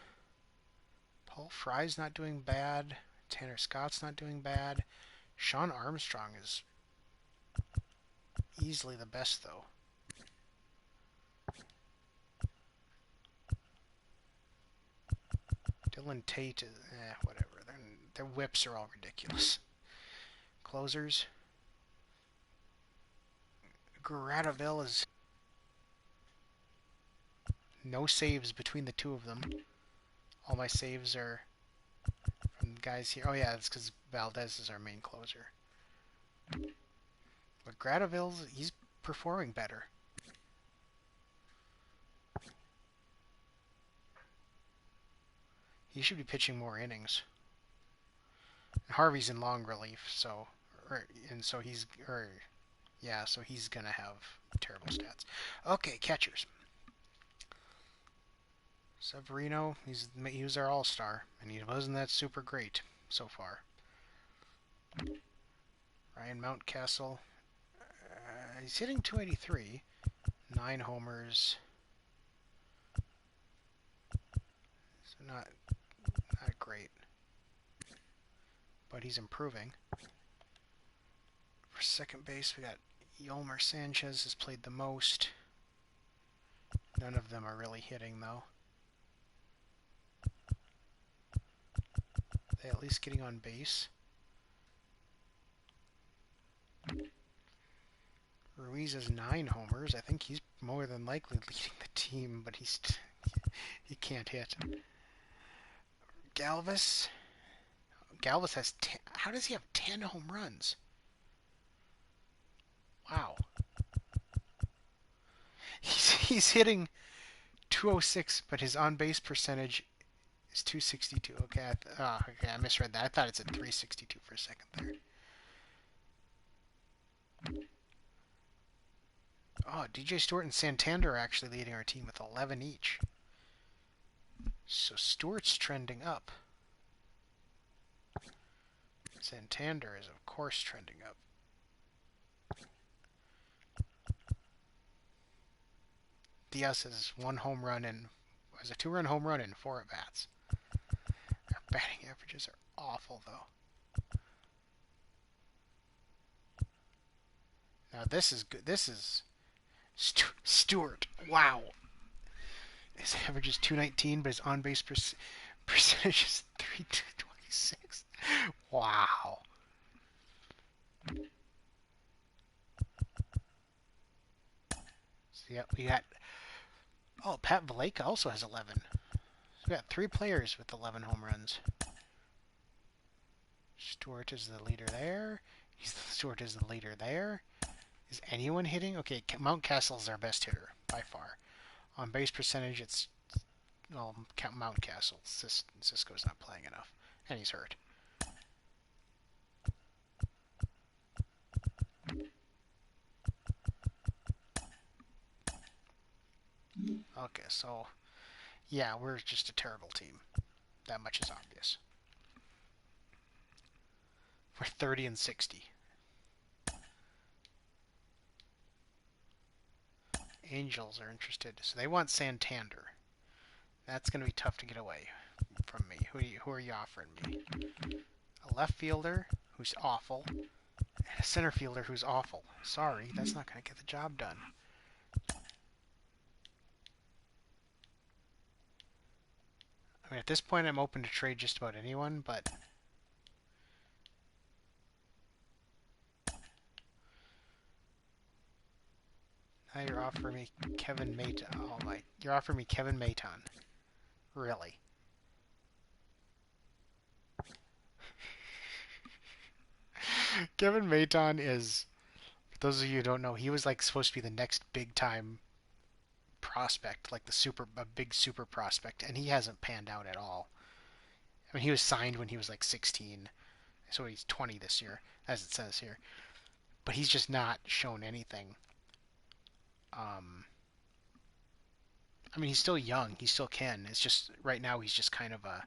Paul Fry's not doing bad. Tanner Scott's not doing bad. Sean Armstrong is easily the best, though. Dylan Tate is, whatever. Their whips are all ridiculous. Closers. Gradaville is no saves between the two of them. All my saves are from guys here. Oh yeah, it's because Valdez is our main closer. But Gradaville's, he's performing better. He should be pitching more innings. Harvey's in long relief, so so he's gonna have terrible stats. Okay, catchers. Severino, he was our all-star, and he wasn't that super great so far. Ryan Mountcastle, he's hitting 283, 9 homers, so not great, but he's improving. For second base, we got Yolmer Sanchez has played the most. None of them are really hitting, though. Are they at least getting on base? Ruiz has 9 homers. I think he's more than likely leading the team, but he can't hit. Galvis has 10. How does he have 10 home runs? Wow. He's hitting 206, but his on-base percentage is 262. Okay, I misread that. I thought it said 362 for a second there. Oh, DJ Stewart and Santander are actually leading our team with 11 each. So Stewart's trending up. Santander is, of course, trending up. Diaz has 1 home run and was a 2-run home run in 4 at-bats. Our batting averages are awful, though. Now this is good. This is Stewart. Wow. His average is 219, but his on-base percentage is 326. Wow. So yeah, we got. Oh, Pat Valleca also has 11. So we got 3 players with 11 home runs. Stewart is the leader there. He's Stewart is the leader there. Is anyone hitting? Okay, Mountcastle's our best hitter by far. On base percentage, it's well, Mountcastle. Cisco's not playing enough, and he's hurt. Okay, so yeah, we're just a terrible team. That much is obvious. We're 30 and 60. Angels are interested, so they want Santander. That's going to be tough to get away from me. Who are you offering me? A left fielder who's awful, and a center fielder who's awful. Sorry, that's not going to get the job done. I mean, at this point, I'm open to trade just about anyone, but now you're offering me Kevin Maton. Oh my, you're offering me Kevin Maton. Really? Kevin Maton is, for those of you who don't know, he was like supposed to be the next big time prospect, like a big super prospect, and he hasn't panned out at all. I mean, he was signed when he was like 16, so he's 20 this year, as it says here. But he's just not shown anything. I mean, he's still young. He still can. It's just right now he's just kind of a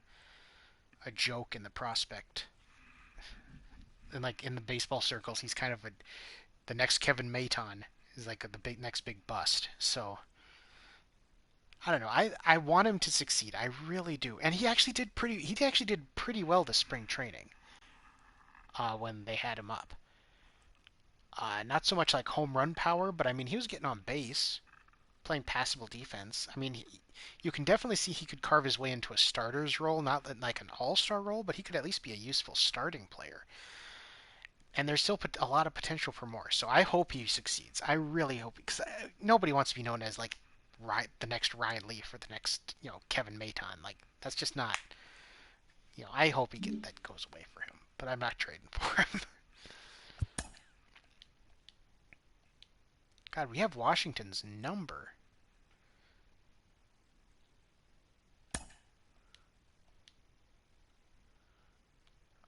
joke in the prospect. And like in the baseball circles, he's kind of the next Kevin Maton is like the next big bust. So I don't know. I want him to succeed. I really do. And he actually did pretty well this spring training when they had him up. Not so much like home run power, but I mean he was getting on base, playing passable defense. I mean you can definitely see he could carve his way into a starter's role, not like an all-star role, but he could at least be a useful starting player. And there's still a lot of potential for more. So I hope he succeeds. I really hope, because nobody wants to be known as like the next Ryan Leaf or the next Kevin Maton. Like that's just not. I hope that goes away for him, but I'm not trading for him. God, we have Washington's number.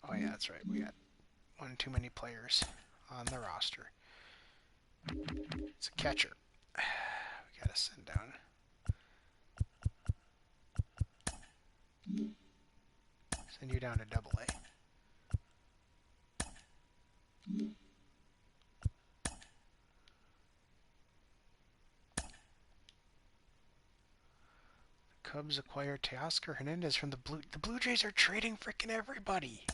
Oh yeah, that's right. We got one too many players on the roster. It's a catcher. We gotta send down. Send you down to Double A. Cubs acquire Teoscar Hernandez from the Blue. The Blue Jays are trading freaking everybody.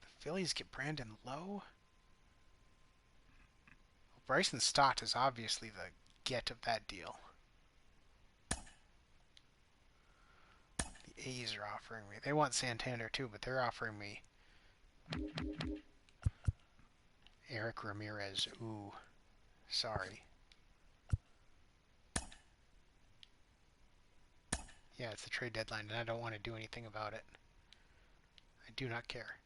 The Phillies get Brandon Lowe. Well, Bryson Stott is obviously the get of that deal. The A's are offering me. They want Santander too, but they're offering me Eric Ramirez. Ooh, sorry. Yeah, it's the trade deadline, and I don't want to do anything about it. I do not care.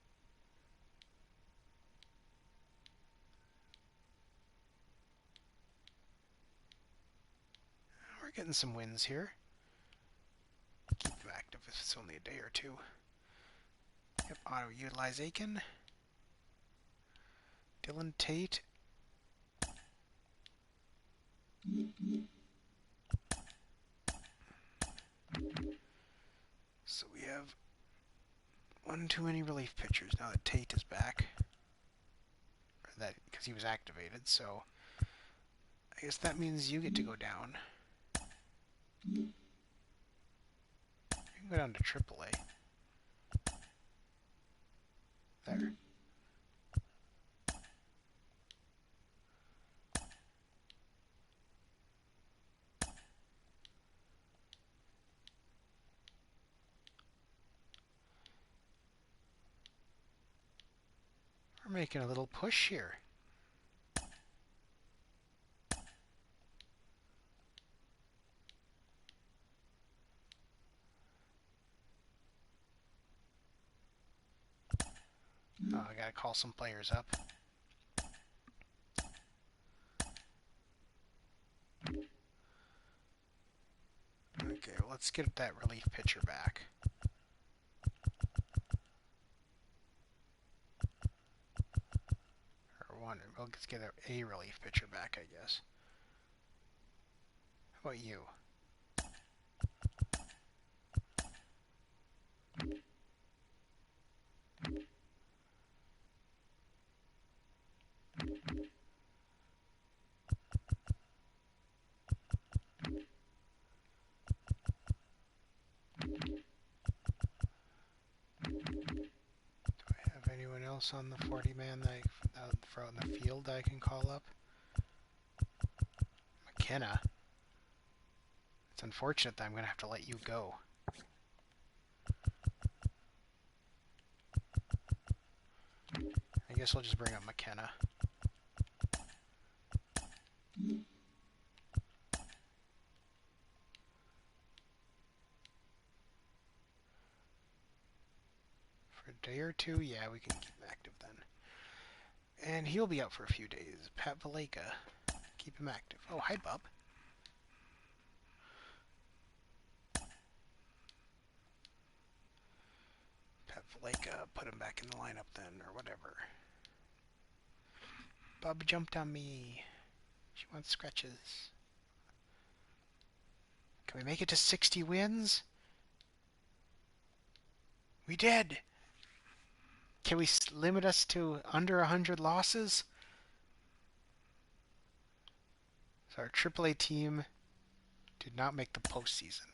We're getting some wins here. Keep them active if it's only a day or two. Yep, auto-utilize Aiken. Dylan Tate. So we have one too many relief pitchers now that Tate is back. Or that, because he was activated, so I guess that means you get to go down. You can go down to AAA. There. We're making a little push here. I gotta call some players up. Okay, well, let's get that relief pitcher back. Or one, well, let's get a relief pitcher back, I guess. How about you? Have anyone else on the 40-man that out in the field that I can call up? McKenna. It's unfortunate that I'm going to have to let you go. I guess I'll just bring up McKenna. For a day or two, yeah, we can keep him active then. And he'll be out for a few days. Pat Valeka. Keep him active. Oh, hi, Bub. Pat Valeka, put him back in the lineup then, or whatever. Bub jumped on me. She wants scratches. Can we make it to 60 wins? We did! Can we limit us to under 100 losses? So our AAA team did not make the postseason.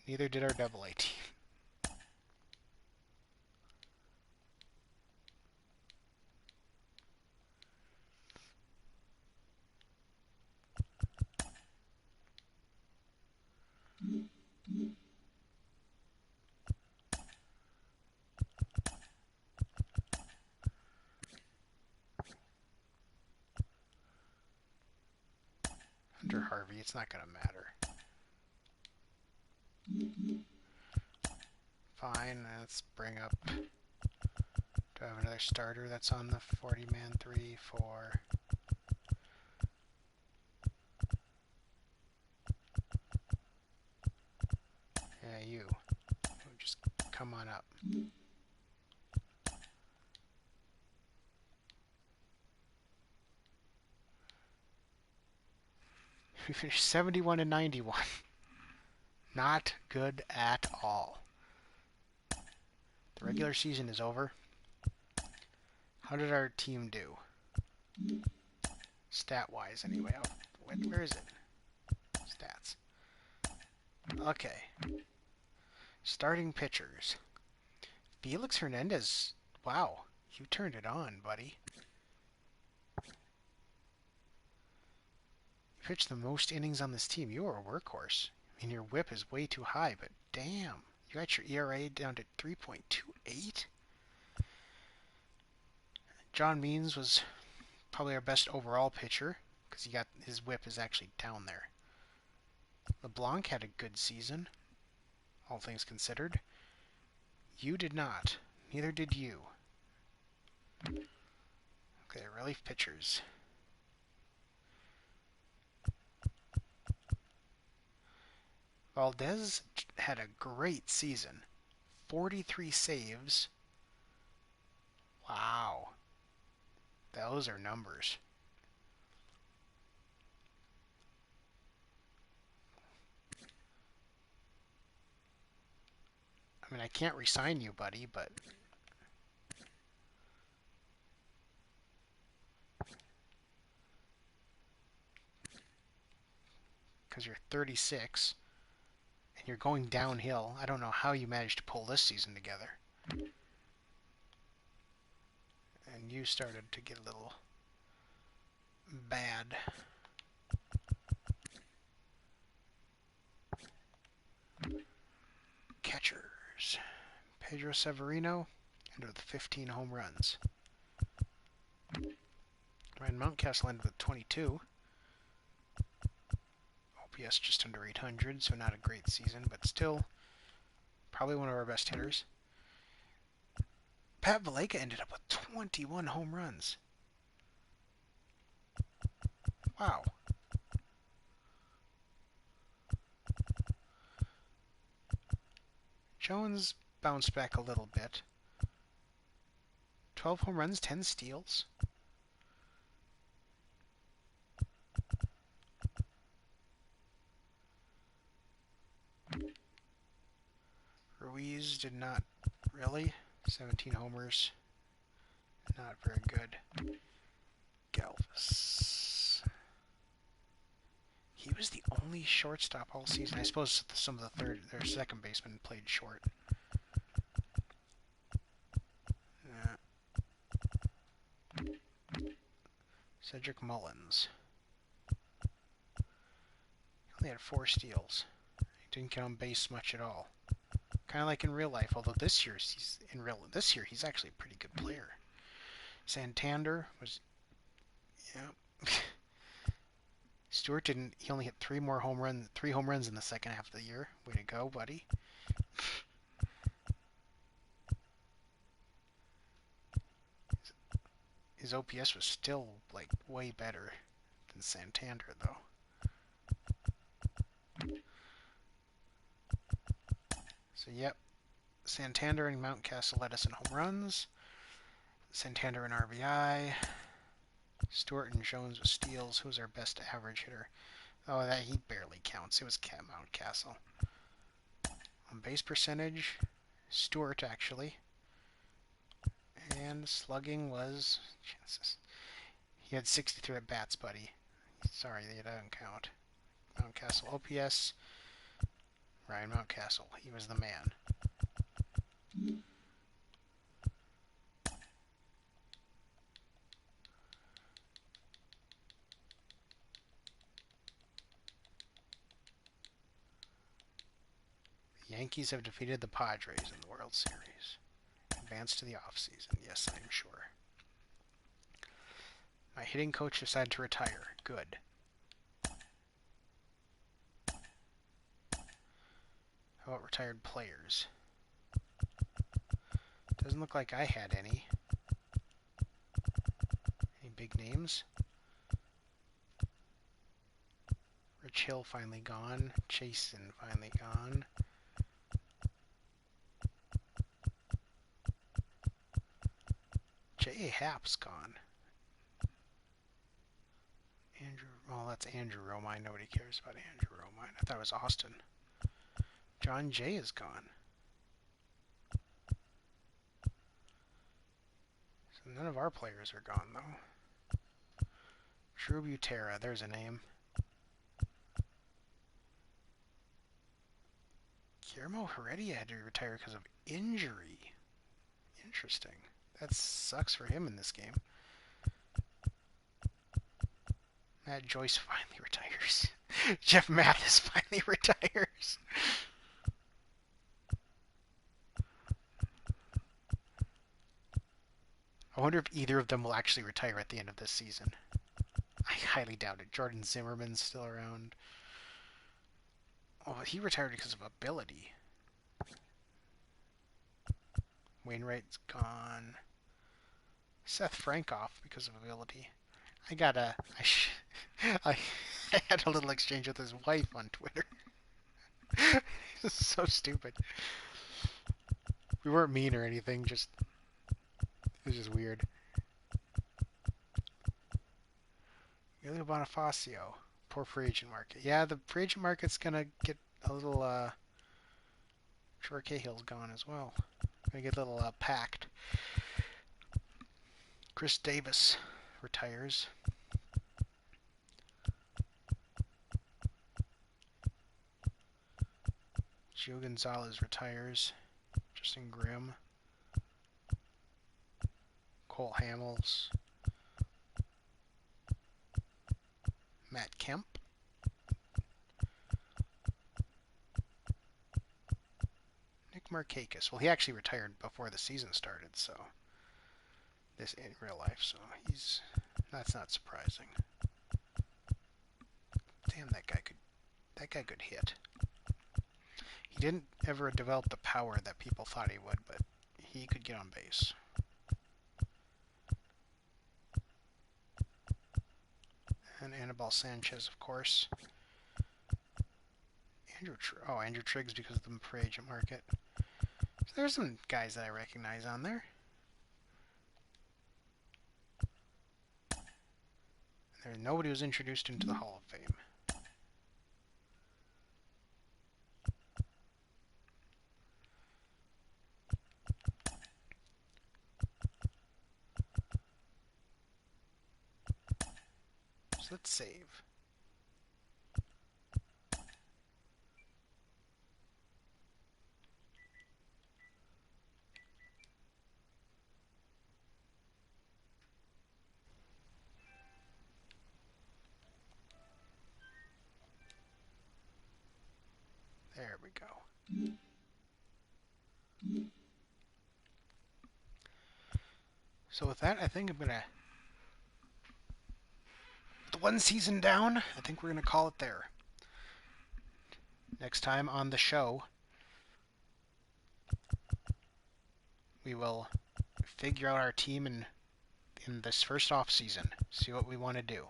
Neither did our AA team. Under Harvey, it's not going to matter. Fine, let's bring up... Do I have another starter that's on the 40-man 3, 4? Yeah, you. Just come on up. We finished 71 and 91. Not good at all. The regular season is over. How did our team do? Stat-wise, anyway. Oh, where is it? Stats. Okay. Starting pitchers. Felix Hernandez. Wow. You turned it on, buddy. You pitched the most innings on this team. You are a workhorse. I mean, your whip is way too high, but damn. You got your ERA down to 3.28? John Means was probably our best overall pitcher because his whip is actually down there. LeBlanc had a good season, all things considered. You did not. Neither did you. Okay, relief pitchers. Valdez had a great season. 43 saves. Wow. Those are numbers. I mean, I can't resign you, buddy, but... Because you're 36, and you're going downhill. I don't know how you managed to pull this season together. And you started to get a little bad. Catchers. Pedro Severino, ended with 15 home runs. Ryan Mountcastle ended with 22. OPS just under 800, so not a great season, but still probably one of our best hitters. Pat Valleca ended up with 21 home runs. Wow. Jones bounced back a little bit. 12 home runs, 10 steals. Ruiz did not really. 17 homers. Not very good. Galvis. He was the only shortstop all season. I suppose some of their second basemen played short. Cedric Mullins. He only had 4 steals. He didn't get on base much at all. Kind of like in real life, although this year he's actually a pretty good player. Santander was, yeah. Stewart didn't. He only hit 3 home runs in the second half of the year. Way to go, buddy. His OPS was still like way better than Santander, though. So yep, Santander and Mountcastle led us in home runs. Santander in RBI. Stewart and Jones with steals. Who's our best average hitter? Oh, that he barely counts. It was Mountcastle. On base percentage, Stewart actually. And slugging was chances. He had 63 at bats, buddy. Sorry, that doesn't count. Mountcastle OPS. Ryan Mountcastle. He was the man. The Yankees have defeated the Padres in the World Series. Advanced to the offseason. Yes, I'm sure. My hitting coach decided to retire. Good. How about retired players? Doesn't look like I had any. Any big names? Rich Hill finally gone. Chasen finally gone. J.A. Happ's gone. Andrew, well, that's Andrew Romine. Nobody cares about Andrew Romine. I thought it was Austin. John Jay is gone. So none of our players are gone, though. Drew Butera, there's a name. Guillermo Heredia had to retire because of injury. Interesting. That sucks for him in this game. Matt Joyce finally retires. Jeff Mathis finally retires. I wonder if either of them will actually retire at the end of this season. I highly doubt it. Jordan Zimmerman's still around. Oh, he retired because of ability. Wainwright's gone. Seth Frankoff because of ability. I had a little exchange with his wife on Twitter. This is so stupid. We weren't mean or anything, it was just weird. Emilio Bonifacio. Poor free agent market. Yeah, the free agent market's gonna get a little, Troy Cahill's gone as well. Gonna get a little, packed. Chris Davis retires. Gio Gonzalez retires. Justin Grimm. Cole Hamels. Matt Kemp. Nick Markakis. Well, he actually retired before the season started, so this in real life, so that's not surprising. Damn, that guy could hit. He didn't ever develop the power that people thought he would, but he could get on base. And Anibal Sanchez, of course. Andrew Triggs because of the free agent market. So there's some guys that I recognize on there. Nobody was introduced into the Hall of Fame. So let's save. There we go. So with that, I think I'm going to... With one season down, I think we're going to call it there. Next time on the show, we will figure out our team in this first off season. See what we want to do.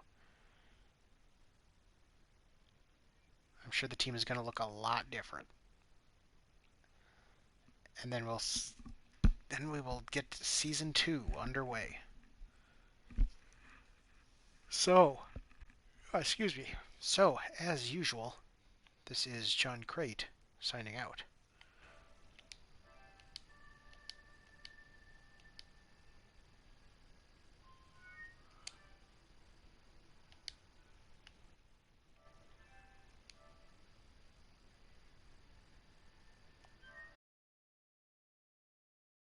I'm sure the team is going to look a lot different. And then we will get season 2 underway. So, excuse me. So, as usual, this is John Crate signing out.